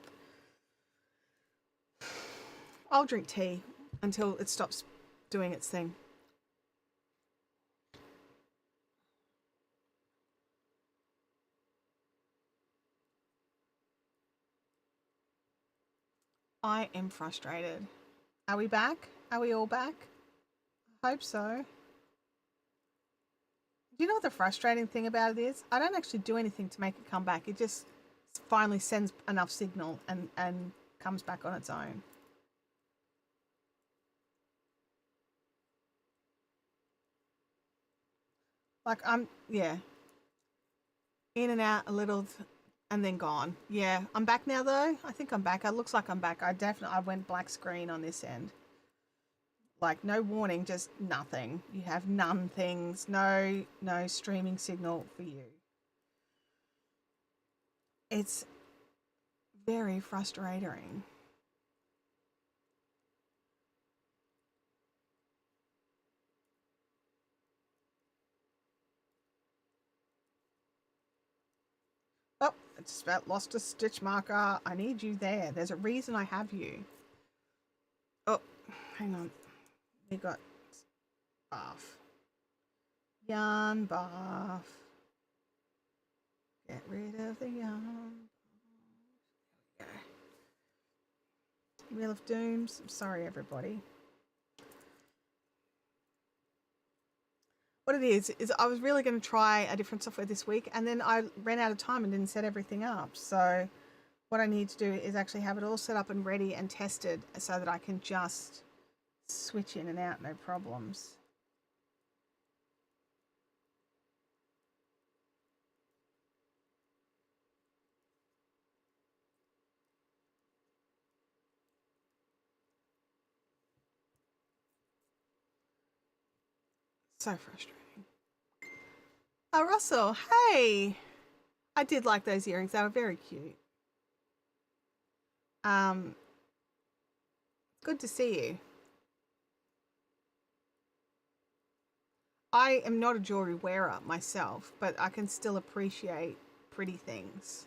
I'll drink tea until it stops doing its thing. I am frustrated. Are we back? Are we all back? I hope so. Do you know what the frustrating thing about it is? I don't actually do anything to make it come back. It just finally sends enough signal and comes back on its own. Like, yeah, in and out a little and then gone. Yeah, I'm back now though. I think I'm back. It looks like I'm back. I went black screen on this end. Like, no warning, just nothing. You have none things. No streaming signal for you. It's very frustrating. Oh, I just about lost a stitch marker. I need you there. There's a reason I have you. Oh, hang on. We got bath. Yarn bath. Get rid of the yarn. There we go. Wheel of Dooms. I'm sorry, everybody. What it is I was really going to try a different software this week, and then I ran out of time and didn't set everything up. So what I need to do is actually have it all set up and ready and tested so that I can just switch in and out, no problems. So frustrating. Oh, Russell, hey! I did like those earrings. They were very cute. Um, Good to see you. I am not a jewelry wearer myself, but I can still appreciate pretty things.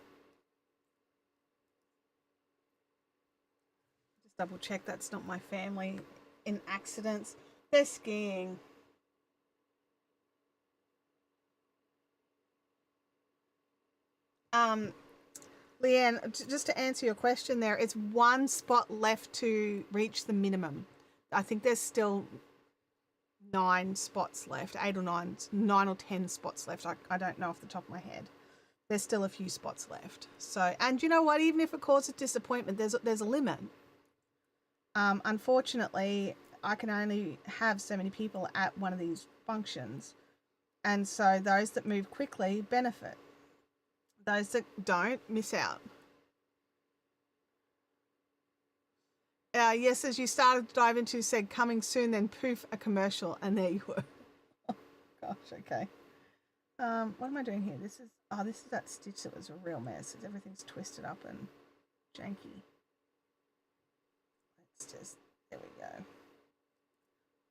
Just double check that's not my family in accidents. They're skiing. Um, Leanne, just to answer your question there, it's one spot left to reach the minimum. I think there's still 9 spots left, 8 or 9 or 10 spots left. I don't know off the top of my head. There's still a few spots left. So, and you know what? Even if it causes disappointment, there's a limit. Unfortunately, I can only have so many people at one of these functions, and so those that move quickly benefit. Those that don't miss out. Yes, as you started to dive into, said coming soon, then poof, a commercial, and there you were. Oh, gosh, okay. What am I doing here? This is that stitch that was a real mess. Everything's twisted up and janky. Let's just, there we go.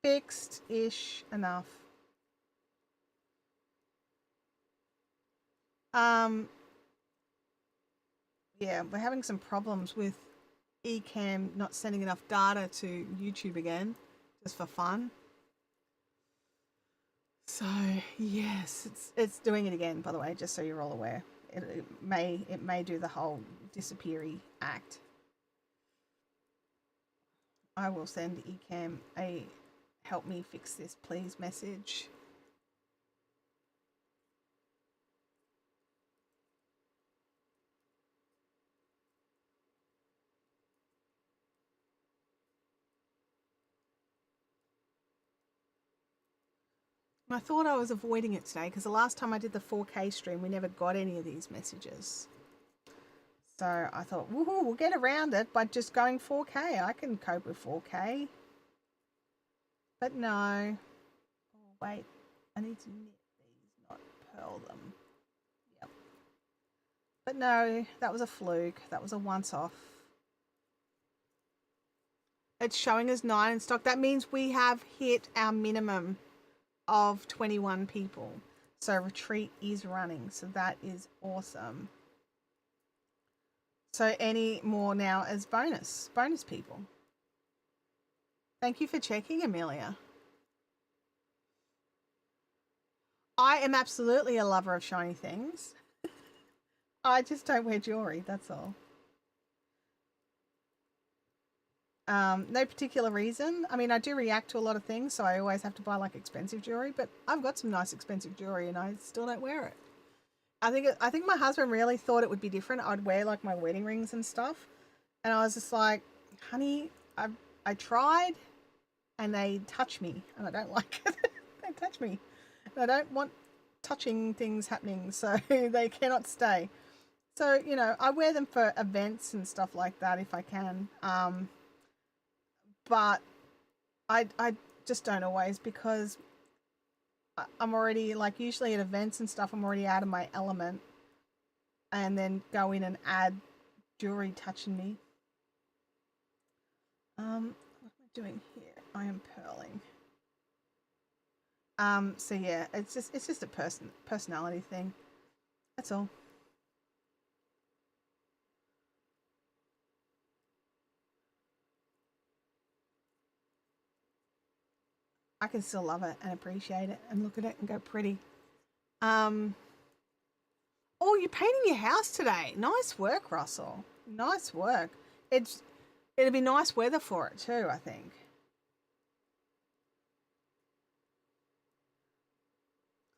Fixed-ish enough. Yeah, we're having some problems with Ecamm not sending enough data to YouTube again, just for fun. So yes, it's doing it again. By the way, just so you're all aware, it may do the whole disappeary act. I will send Ecamm a help me fix this please message. I thought I was avoiding it today because the last time I did the 4K stream, we never got any of these messages. So I thought, woohoo, we'll get around it by just going 4K. I can cope with 4K. But no. Oh, wait. I need to knit these, not purl them. Yep. But no, that was a fluke. That was a once off. It's showing us 9 in stock. That means we have hit our minimum of 21 people. So retreat is running. So that is awesome. So any more now as bonus people. Thank you for checking, Amelia. I am absolutely a lover of shiny things. I just don't wear jewelry, that's all. No particular reason. I mean, I do react to a lot of things, so I always have to buy like expensive jewelry, but I've got some nice expensive jewelry and I still don't wear it. I think my husband really thought it would be different. I'd wear like my wedding rings and stuff. And I was just like, honey, I tried and they touch me and I don't like it. They touch me. And I don't want touching things happening, so they cannot stay. So, you know, I wear them for events and stuff like that if I can. But I just don't always because I'm already, like, usually at events and stuff, I'm already out of my element. And then go in and add jewelry touching me. What am I doing here? I am purling. So yeah, it's just a personality thing. That's all. I can still love it and appreciate it and look at it and go pretty. Oh, you're painting your house today. Nice work, Russell. Nice work. It'll be nice weather for it too, I think.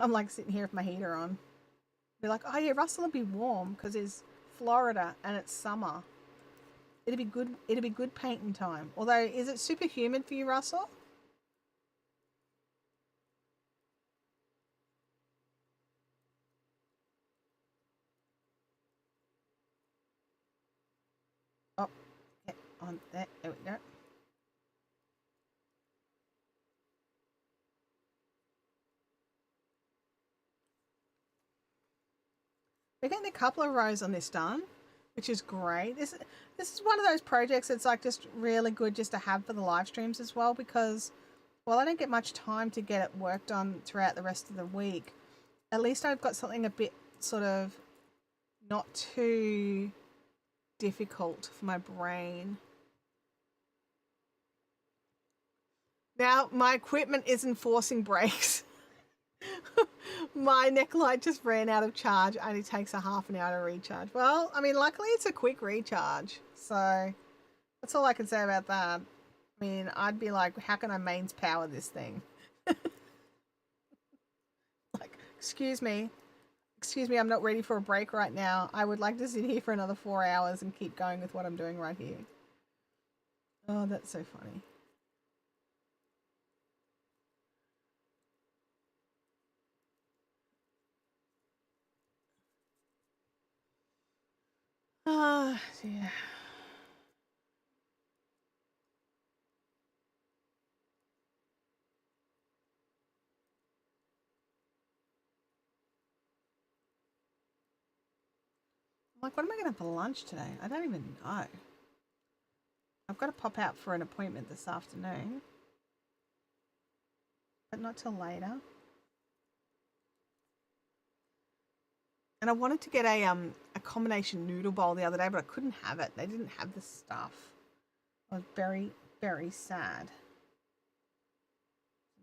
I'm like sitting here with my heater on. Be like, oh yeah, Russell will be warm because it's Florida and it's summer. It'd be good. It'd be good painting time. Although, is it super humid for you, Russell? Oh, okay, on that. There we go. We're getting a couple of rows on this done, which is great. This is one of those projects that's like just really good just to have for the live streams as well, because while I don't get much time to get it worked on throughout the rest of the week, at least I've got something a bit sort of not too difficult for my brain. Now my equipment is enforcing brakes. My necklight just ran out of charge. It only takes a half an hour to recharge. Well, I mean, luckily it's a quick recharge, so that's all I can say about that. I mean, I'd be like, how can I mains power this thing? Like, excuse me, I'm not ready for a break right now. I would like to sit here for another 4 hours and keep going with what I'm doing right here. Oh, that's so funny. Ah, dear. Like, what am I going to have for lunch today? I don't even know. I've got to pop out for an appointment this afternoon, but not till later. And I wanted to get a combination noodle bowl the other day, but I couldn't have it. They didn't have the stuff. I was very, very sad.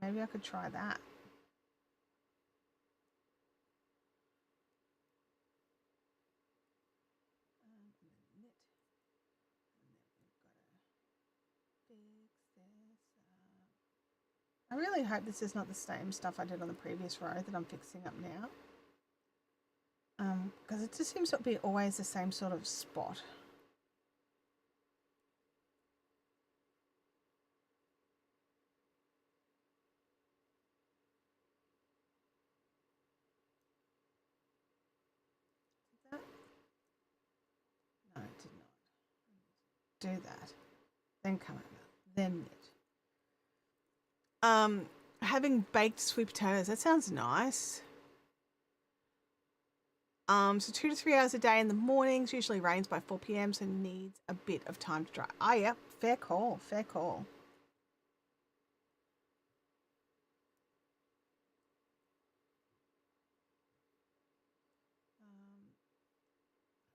Maybe I could try that. I really hope this is not the same stuff I did on the previous row that I'm fixing up now. Because it just seems to be always the same sort of spot. Did that? No, it did not. Do that. Then come over. Then knit. Having baked sweet potatoes, that sounds nice. So 2 to 3 hours a day in the mornings, usually rains by 4 p.m, so needs a bit of time to dry. Ah, yep, fair call, fair call.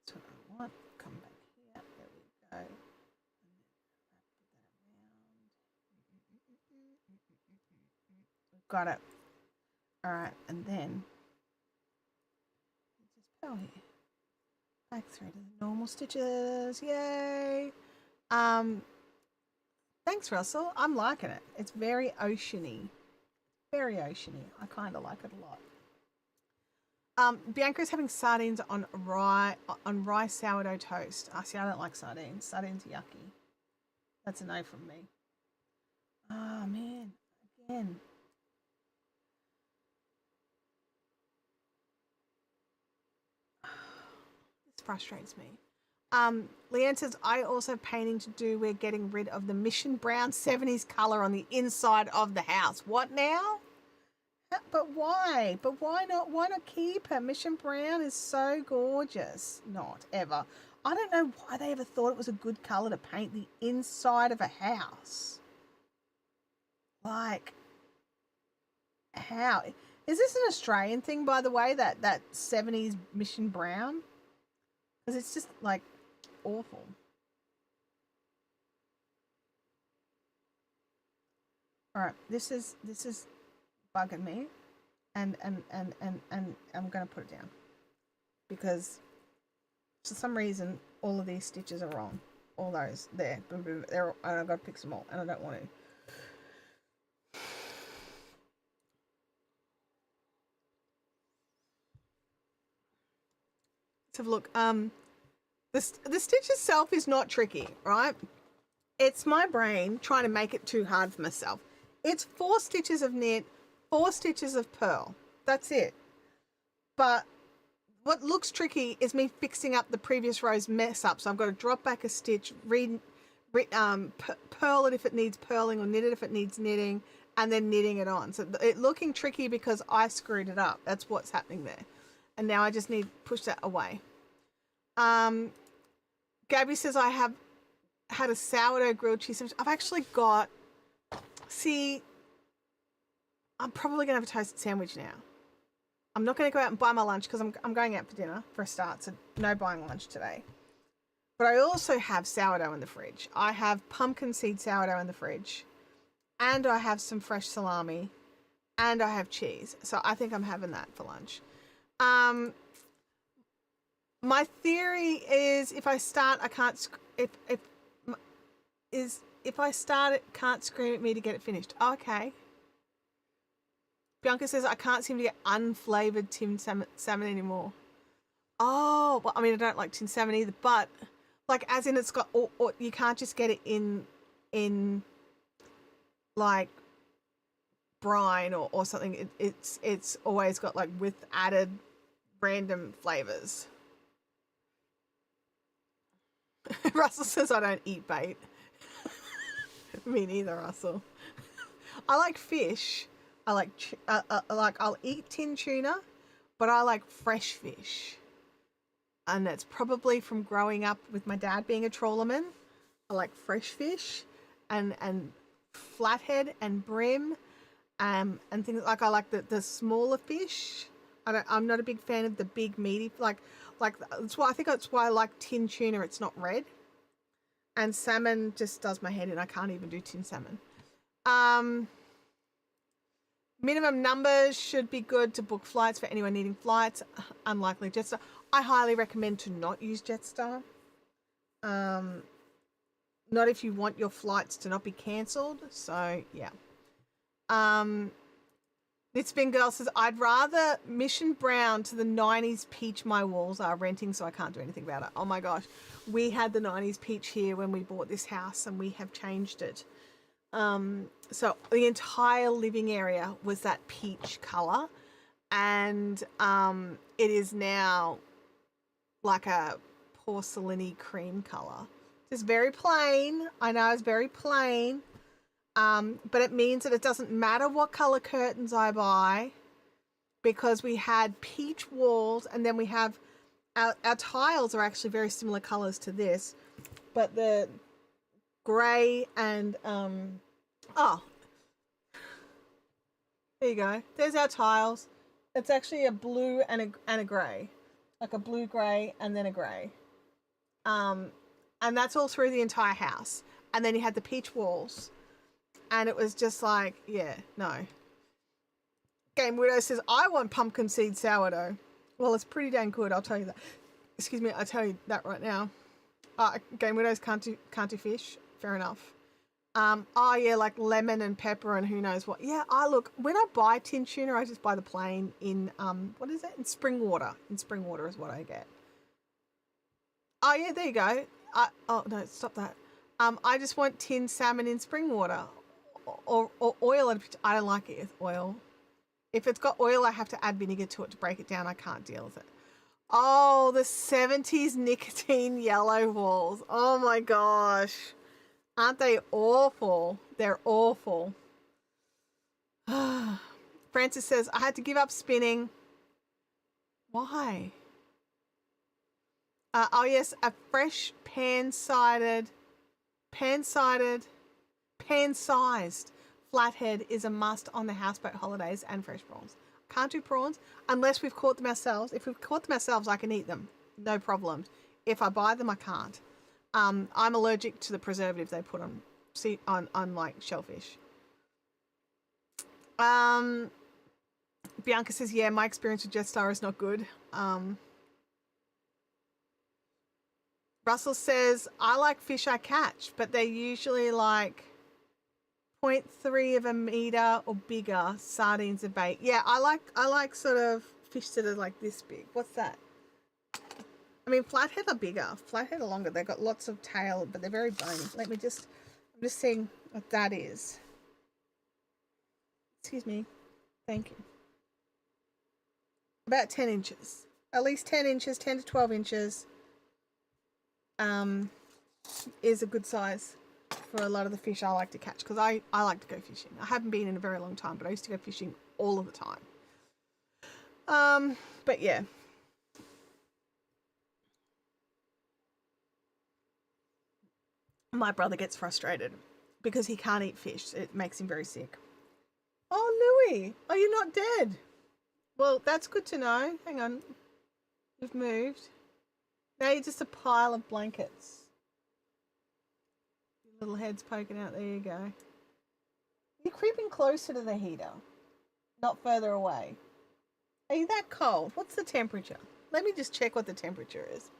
That's what I want. Come back here. There we go. And then put that around. We've got it. All right, and then just purl here. Back through to the normal stitches. Yay! Thanks, Russell. I'm liking it. It's very oceany. Very oceany. I kind of like it a lot. Bianca's having sardines on rye sourdough toast. See, I don't like sardines. Sardines are yucky. That's a no from me. Oh man, again. This frustrates me. Leanne says, I also have painting to do. We're getting rid of the Mission Brown 70s colour on the inside of the house. What now? But why? But why not? Why not keep her? Mission Brown is so gorgeous. Not ever. I don't know why they ever thought it was a good colour to paint the inside of a house. Like, how? Is this an Australian thing, by the way, that 70s Mission Brown? Because it's just, like, awful. Alright, this is bugging me. And I'm going to put it down. Because for some reason, all of these stitches are wrong. All those. There. And I've got to fix them all. And I don't want to. Let's have a look. The stitch itself is not tricky, right? It's my brain trying to make it too hard for myself. It's 4 stitches of knit, 4 stitches of purl. That's it. But what looks tricky is me fixing up the previous row's mess up. So I've got to drop back a stitch, purl it if it needs purling, or knit it if it needs knitting, and then knitting it on. So it looking tricky because I screwed it up. That's what's happening there. and now I just need to push that away. Gabby says I have had a sourdough grilled cheese sandwich. I've actually got, see, I'm probably going to have a toasted sandwich now. I'm not going to go out and buy my lunch because I'm going out for dinner for a start, so no buying lunch today. But I also have sourdough in the fridge. I have pumpkin seed sourdough in the fridge, and I have some fresh salami, and I have cheese. So I think I'm having that for lunch. My theory is if I start, I can't. If I start it, can't scream at me to get it finished. Okay. Bianca says I can't seem to get unflavored tinned salmon anymore. Oh, well, I mean I don't like tinned salmon either, but like as in it's got, or you can't just get it in like brine or something. It's always got like with added random flavors. Russell says I don't eat bait. Me neither, Russell. I like fish. I like I'll eat tin tuna, but I like fresh fish, and that's probably from growing up with my dad being a trawlerman. I like fresh fish, and flathead and brim, and things like I like the smaller fish. I'm not a big fan of the big meaty like that's why I like tin tuna. It's not red, and salmon just does my head in. I can't even do tin salmon. Minimum numbers should be good to book flights for anyone needing flights. Unlikely Jetstar. I highly recommend to not use Jetstar. Not if you want your flights to not be cancelled. So yeah. Litspin Girl says I'd rather Mission Brown to the 90s peach my walls are renting, so I can't do anything about it. Oh my gosh, we had the 90s peach here when we bought this house, and we have changed it. So the entire living area was that peach color, and it is now like a porcelainy cream color. It's very plain. I know it's very plain, but it means that it doesn't matter what color curtains I buy, because we had peach walls, and then we have our tiles are actually very similar colors to this, but the gray and oh, there you go. There's our tiles. It's actually a blue and a gray, like a blue gray and then a gray, and that's all through the entire house. And then you had the peach walls, and it was just like, yeah, no. Game Widow says I want pumpkin seed sourdough. Well, it's pretty dang good. I'll tell you that. Excuse me, I'll tell you that right now. Game Widows can't do fish. Fair enough. Oh yeah, like lemon and pepper and who knows what. Yeah, look, when I buy tin tuna, I just buy the plain in what is it? In spring water. In spring water is what I get. Oh yeah, there you go. Oh no, stop that. I just want tin salmon in spring water, or oil. I don't like it with oil. If it's got oil, I have to add vinegar to it to break it down. I can't deal with it. Oh, the 70s nicotine yellow walls. Oh my gosh. Aren't they awful? They're awful. Francis says, I had to give up spinning. Why? Oh yes, a fresh pan-sized flathead is a must on the houseboat holidays, and fresh prawns. Can't do prawns unless we've caught them ourselves. If we've caught them ourselves, I can eat them. No problem. If I buy them, I can't. I'm allergic to the preservative they put on like shellfish. Bianca says, yeah, my experience with Jetstar is not good. Russell says, I like fish I catch, but they're usually like 0.3 of a meter or bigger. Sardines are bait. Yeah, I like sort of fish that are like this big. What's that? I mean, flathead are bigger. Flathead are longer. They've got lots of tail, but they're very bony. I'm just seeing what that is. Excuse me. Thank you. About 10 inches. At least 10 inches, 10 to 12 inches. Is a good size for a lot of the fish I like to catch, because I like to go fishing. I haven't been in a very long time, but I used to go fishing all of the time. But yeah. my brother gets frustrated because he can't eat fish. It makes him very sick. Oh, Louis, are you not dead? Well, that's good to know. Hang on. You've moved. Now you're just a pile of blankets. Your little head's poking out. There you go. You're creeping closer to the heater, not further away. Are you that cold? What's the temperature? Let me just check what the temperature is.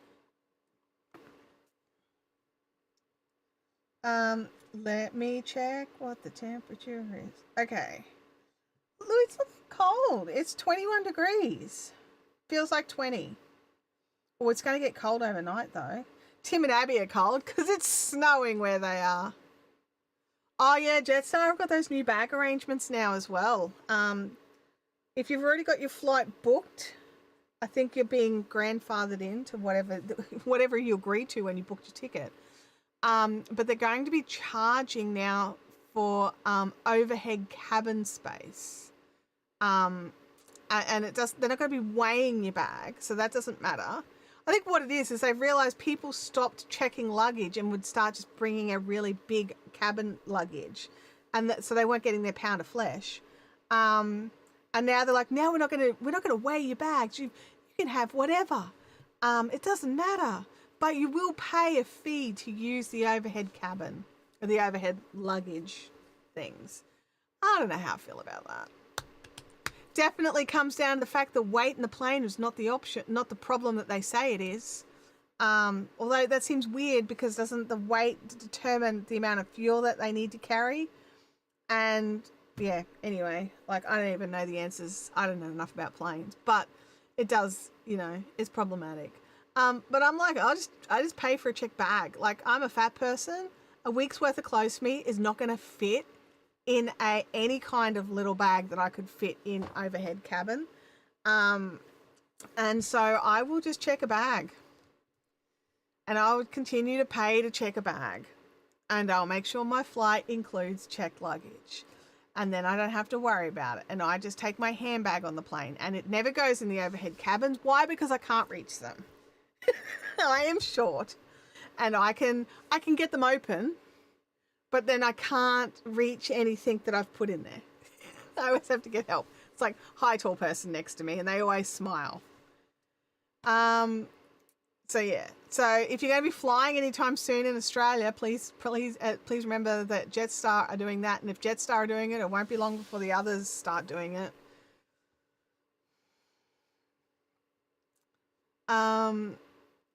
Let me check what the temperature is. Okay. Look, it's not cold. It's 21 degrees. Feels like 20. Oh, it's going to get cold overnight, though. Tim and Abby are cold because it's snowing where they are. Oh, yeah, Jetstar have got those new bag arrangements now as well. If you've already got your flight booked, I think you're being grandfathered into whatever you agreed to when you booked your ticket. But they're going to be charging now for overhead cabin space. And they're not going to be weighing your bag, so that doesn't matter. I think what it is they've realised people stopped checking luggage and would start just bringing a really big cabin luggage, and so they weren't getting their pound of flesh. And now they're like, now we're not going to weigh your bags. You can have whatever. It doesn't matter, but you will pay a fee to use the overhead cabin or the overhead luggage things. I don't know how I feel about that. Definitely comes down to the fact that weight in the plane is not the option, not the problem that they say it is. Although that seems weird because doesn't the weight determine the amount of fuel that they need to carry? And yeah, anyway, like I don't even know the answers. I don't know enough about planes, but it does, it's problematic. But I'm like, I just pay for a checked bag. Like I'm a fat person. A week's worth of clothes for me is not going to fit in any kind of little bag that I could fit in overhead cabin. And so I will just check a bag. And I would continue to pay to check a bag. And I'll make sure my flight includes checked luggage. And then I don't have to worry about it. And I just take my handbag on the plane. And it never goes in the overhead cabins. Why? Because I can't reach them. I am short. And I can get them open. But then I can't reach anything that I've put in there. I always have to get help. It's like, hi, tall person next to me, and they always smile. So yeah. So if you're going to be flying anytime soon in Australia, please remember that Jetstar are doing that. And if Jetstar are doing it, it won't be long before the others start doing it.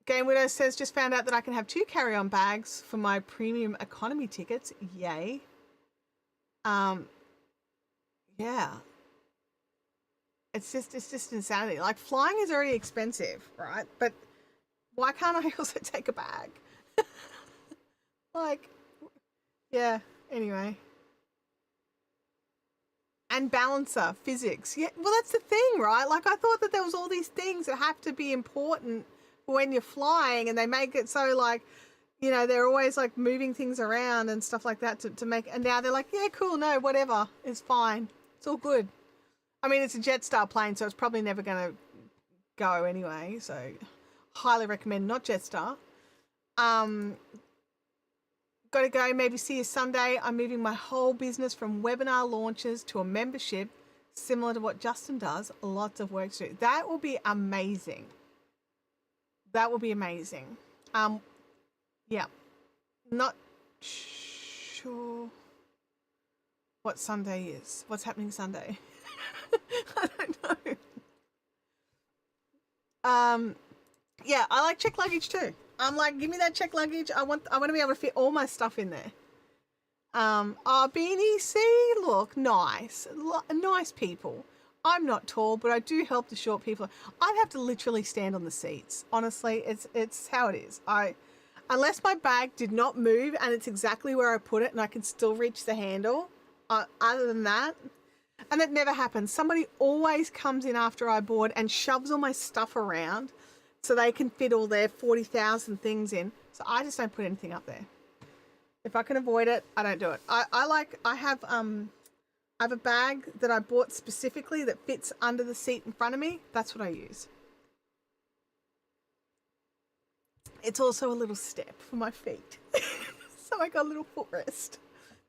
Game Widow says, just found out that I can have 2 carry-on bags for my premium economy tickets. Yay. Yeah. It's just insanity. Like, flying is already expensive, right? But why can't I also take a bag? Like, yeah, anyway. And balancer, physics. Yeah, well, that's the thing, right? Like, I thought that there was all these things that have to be important when you're flying, and they make it so like, they're always like moving things around and stuff like that to make, and now they're like, yeah, cool, no, whatever, it's fine, it's all good. I mean, it's a Jetstar plane, so it's probably never going to go anyway, so highly recommend not Jetstar. Got to go, maybe see you Sunday. I'm moving my whole business from webinar launches to a membership, similar to what Justin does. Lots of work to do. That will be amazing. That will be amazing. Yeah, not sure what Sunday is. What's happening Sunday? I don't know. Yeah, I like checked luggage too. I'm like, give me that checked luggage. I want to be able to fit all my stuff in there. Oh, Beanie, see, look, nice people. I'm not tall, but I do help the short people. I'd have to literally stand on the seats. Honestly, it's how it is. Unless my bag did not move and it's exactly where I put it and I can still reach the handle. Other than that, and it never happens. Somebody always comes in after I board and shoves all my stuff around so they can fit all their 40,000 things in. So I just don't put anything up there. If I can avoid it, I don't do it. I have a bag that I bought specifically that fits under the seat in front of me. That's what I use. It's also a little step for my feet. So time I got a little footrest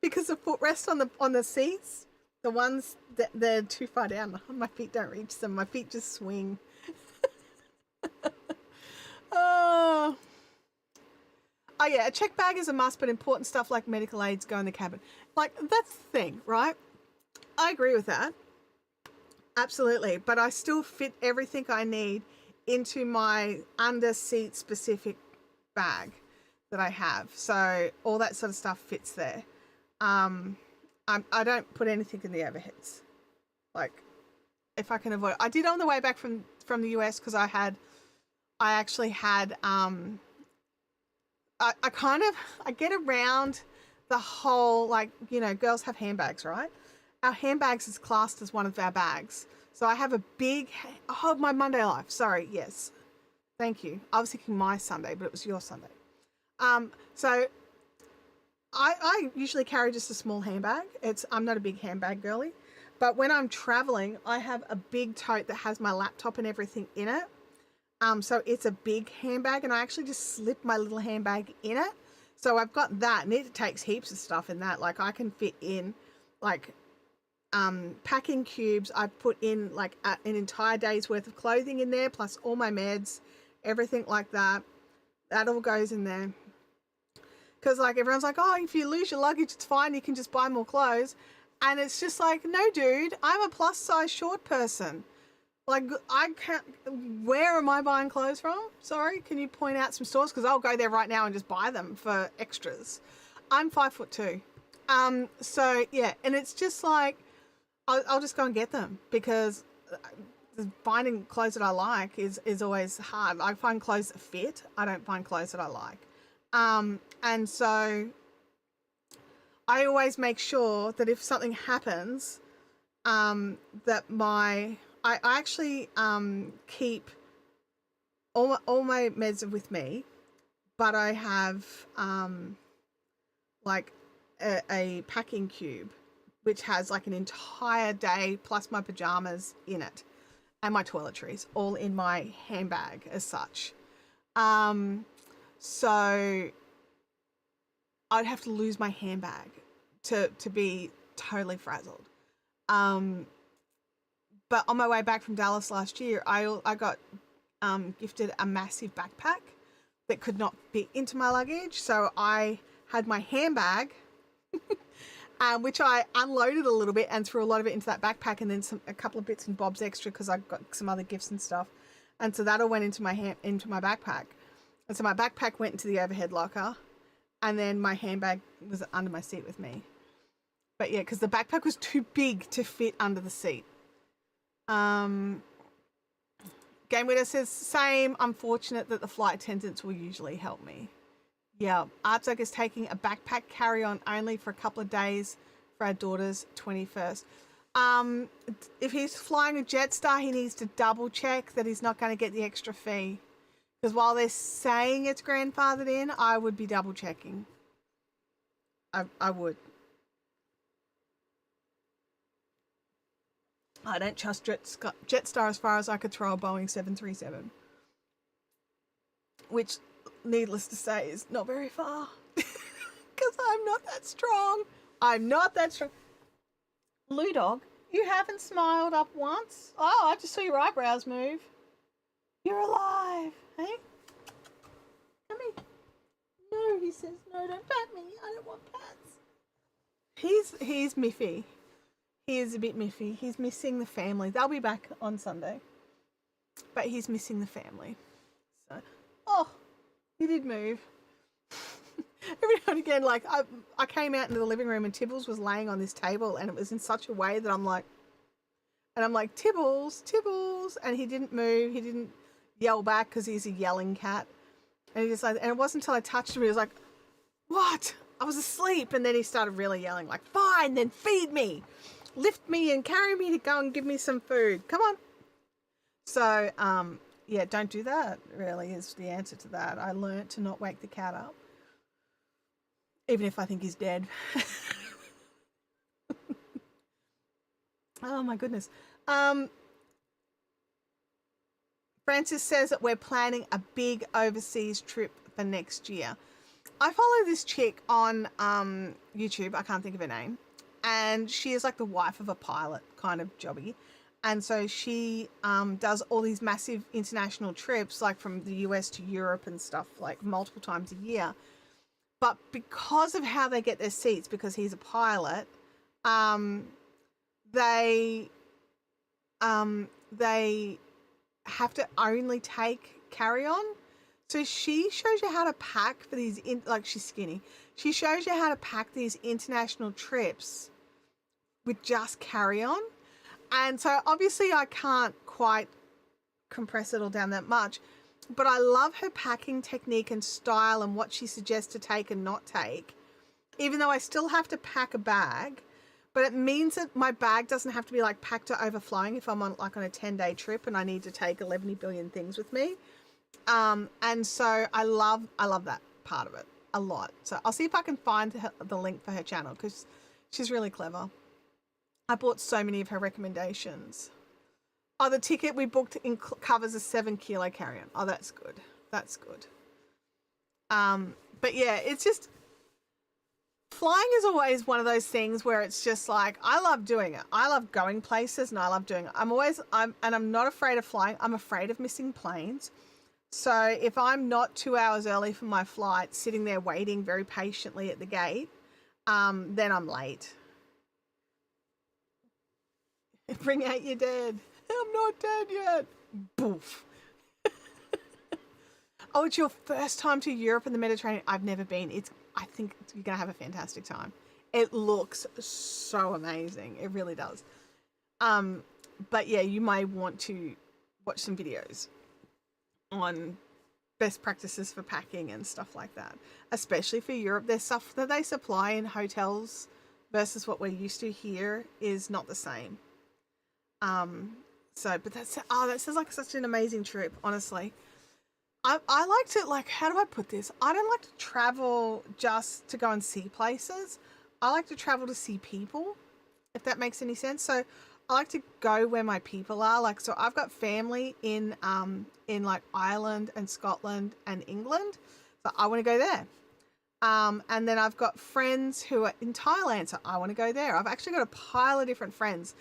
because the footrest on the seats, the ones that they're too far down, my feet don't reach them. My feet just swing. Oh. Oh yeah, a check bag is a must, but important stuff like medical aids go in the cabin. Like, that's the thing, right? I agree with that. Absolutely. But I still fit everything I need into my under seat specific bag that I have. So all that sort of stuff fits there. I don't put anything in the overheads. Like, if I can avoid it. I did on the way back from the US because I actually had I get around the whole, like, you know, girls have handbags, right? Our handbags is classed as one of our bags. So I have a big, oh, my Monday life. Sorry, yes. Thank you. I was thinking my Sunday, but it was your Sunday. So I usually carry just a small handbag. I'm not a big handbag girly. But when I'm traveling, I have a big tote that has my laptop and everything in it. So it's a big handbag, and I actually just slip my little handbag in it. So I've got that, and it takes heaps of stuff in that. Like, I can fit in, like, packing cubes. I put in, like, an entire day's worth of clothing in there, plus all my meds, everything like that. That all goes in there. Because, like, everyone's like, oh, if you lose your luggage, it's fine. You can just buy more clothes. And it's just like, no, dude, I'm a plus size short person. Like, I can't, where am I buying clothes from? Sorry, can you point out some stores? Because I'll go there right now and just buy them for extras. I'm 5'2". So yeah, and it's just like, I'll just go and get them because finding clothes that I like is always hard. I find clothes that fit. I don't find clothes that I like. And so I always make sure that if something happens, that I actually keep all my meds with me, but I have like a packing cube which has like an entire day plus my pajamas in it and my toiletries all in my handbag as such. So I'd have to lose my handbag to be totally frazzled. But on my way back from Dallas last year, I got gifted a massive backpack that could not fit into my luggage. So I had my handbag, which I unloaded a little bit and threw a lot of it into that backpack, and then a couple of bits and bobs extra because I got some other gifts and stuff. And so that all went into my backpack. And so my backpack went into the overhead locker, and then my handbag was under my seat with me. But yeah, because the backpack was too big to fit under the seat. Game Widow says, same, I'm fortunate that the flight attendants will usually help me. Yeah, Artzook is taking a backpack carry-on only for a couple of days for our daughter's 21st. If he's flying a Jetstar, he needs to double check that he's not going to get the extra fee. Because while they're saying it's grandfathered in, I would be double checking. I would. I don't trust Jetstar as far as I could throw a Boeing 737. Which, needless to say, is not very far. Because I'm not that strong. I'm not that strong. Lou Dog, you haven't smiled up once? Oh, I just saw your eyebrows move. You're alive, hey? Come here. No, he says, no, don't pat me. I don't want pats. He's miffy. He is a bit miffy. He's missing the family. They'll be back on Sunday. But he's missing the family. So, oh, he did move. Every now and again, like, I came out into the living room and Tibbles was laying on this table, and it was in such a way that I'm like, Tibbles, Tibbles. And he didn't move. He didn't yell back because he's a yelling cat. And he just like, and it wasn't until I touched him, he was like, what? I was asleep. And then he started really yelling, like, fine, then feed me. Lift me and carry me to go and give me some food. Come on. So, yeah, don't do that, really, is the answer to that. I learnt to not wake the cat up. Even if I think he's dead. Oh, my goodness. Francis says that we're planning a big overseas trip for next year. I follow this chick on YouTube. I can't think of her name. And she is like the wife of a pilot kind of jobby. And so she does all these massive international trips, like from the US to Europe and stuff, like multiple times a year. But because of how they get their seats, because he's a pilot, they they have to only take carry-on. So she shows you how to pack for these, like she's skinny. She shows you how to pack these international trips with just carry-on. And so obviously I can't quite compress it all down that much, but I love her packing technique and style and what she suggests to take and not take, even though I still have to pack a bag. But it means that my bag doesn't have to be like packed to overflowing if I'm on a 10-day trip and I need to take 11 billion things with me. And so I love that part of it a lot. So I'll see if I can find the link for her channel, because she's really clever. I bought so many of her recommendations. Oh, the ticket we booked covers a 7-kilo carry-on. Oh, that's good. That's good. But yeah, it's just, flying is always one of those things where it's just like, I love doing it. I love going places and I love doing it. I'm not afraid of flying. I'm afraid of missing planes. So if I'm not 2 hours early for my flight, sitting there waiting very patiently at the gate, then I'm late. Bring out your dead. I'm not dead yet. Boof. Oh, it's your first time to Europe and the Mediterranean. I've never been. I think you're going to have a fantastic time. It looks so amazing. It really does. But yeah, you may want to watch some videos on best practices for packing and stuff like that. Especially for Europe. There's stuff that they supply in hotels versus what we're used to here is not the same. But that sounds like such an amazing trip, honestly. I like to, like, how do I put this? I don't like to travel just to go and see places. I like to travel to see people, if that makes any sense. So I like to go where my people are. Like, so I've got family in like Ireland and Scotland and England. So I want to go there. And then I've got friends who are in Thailand. So I want to go there. I've actually got a pile of different friends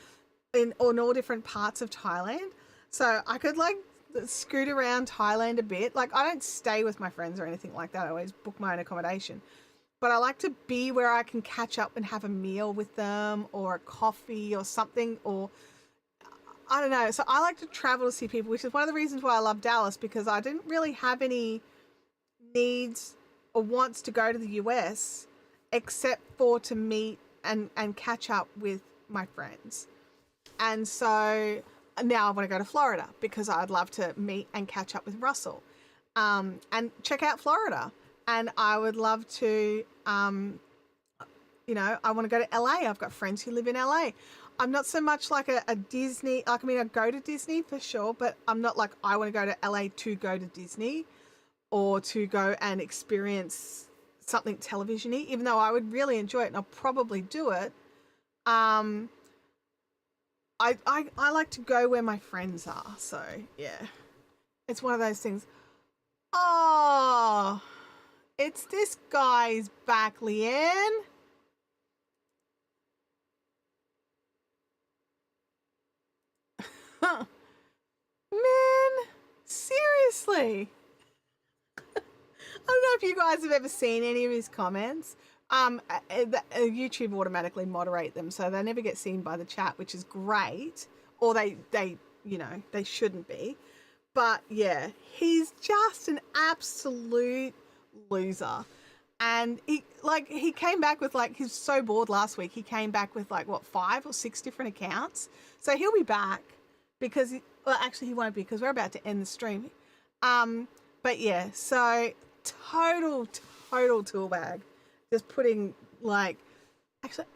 in all different parts of Thailand. So I could like scoot around Thailand a bit. Like, I don't stay with my friends or anything like that. I always book my own accommodation. But I like to be where I can catch up and have a meal with them or a coffee or something, or I don't know. So I like to travel to see people, which is one of the reasons why I love Dallas, because I didn't really have any needs or wants to go to the US except for to meet and catch up with my friends. And so now I want to go to Florida because I'd love to meet and catch up with Russell and check out Florida. And I would love to, I want to go to LA. I've got friends who live in LA. I'm not so much like a Disney, like, I mean, I go to Disney for sure, but I'm not like, I want to go to LA to go to Disney or to go and experience something television-y, even though I would really enjoy it and I'll probably do it. I like to go where my friends are. So yeah, it's one of those things. Oh, it's this guy's back, Leanne. Man, seriously. I don't know if you guys have ever seen any of his comments. YouTube automatically moderate them, so they never get seen by the chat, which is great. Or they shouldn't be. But yeah, he's just an absolute loser. And he came back with he's so bored last week. He came back with 5 or 6 different accounts. So he'll be back because actually he won't be because we're about to end the stream. But yeah, so total tool bag. Just putting actually,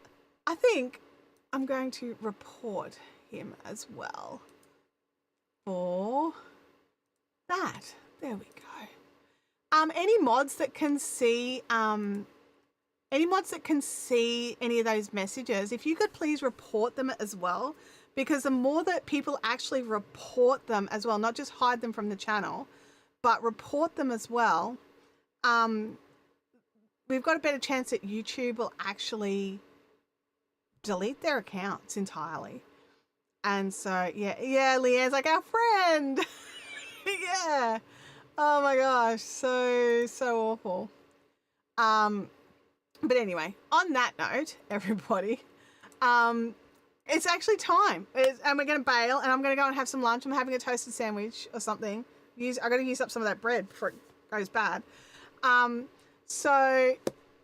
I think I'm going to report him as well for that. There we go. Any mods that can see any of those messages, if you could please report them as well, because the more that people actually report them as well, not just hide them from the channel, but report them as well, we've got a better chance that YouTube will actually delete their accounts entirely. And so, yeah, Leanne's like our friend. Yeah. Oh my gosh, so awful. But anyway, on that note, everybody, it's actually time. And we're going to bail, and I'm going to go and have some lunch. I'm having a toasted sandwich or something. I got to use up some of that bread before it goes bad. So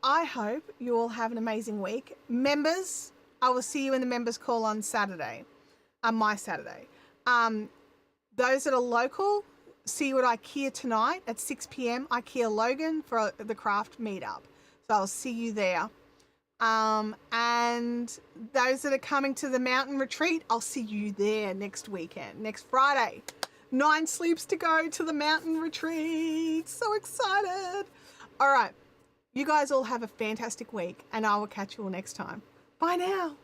I hope you all have an amazing week. Members, I will see you in the members call on Saturday, my Saturday. Those that are local, see you at IKEA tonight at 6 p.m. IKEA Logan for the craft meetup. So I'll see you there. And those that are coming to the mountain retreat, I'll see you there next weekend, next Friday. 9 sleeps to go to the mountain retreat. So excited. All right. You guys all have a fantastic week, and I will catch you all next time. Bye now.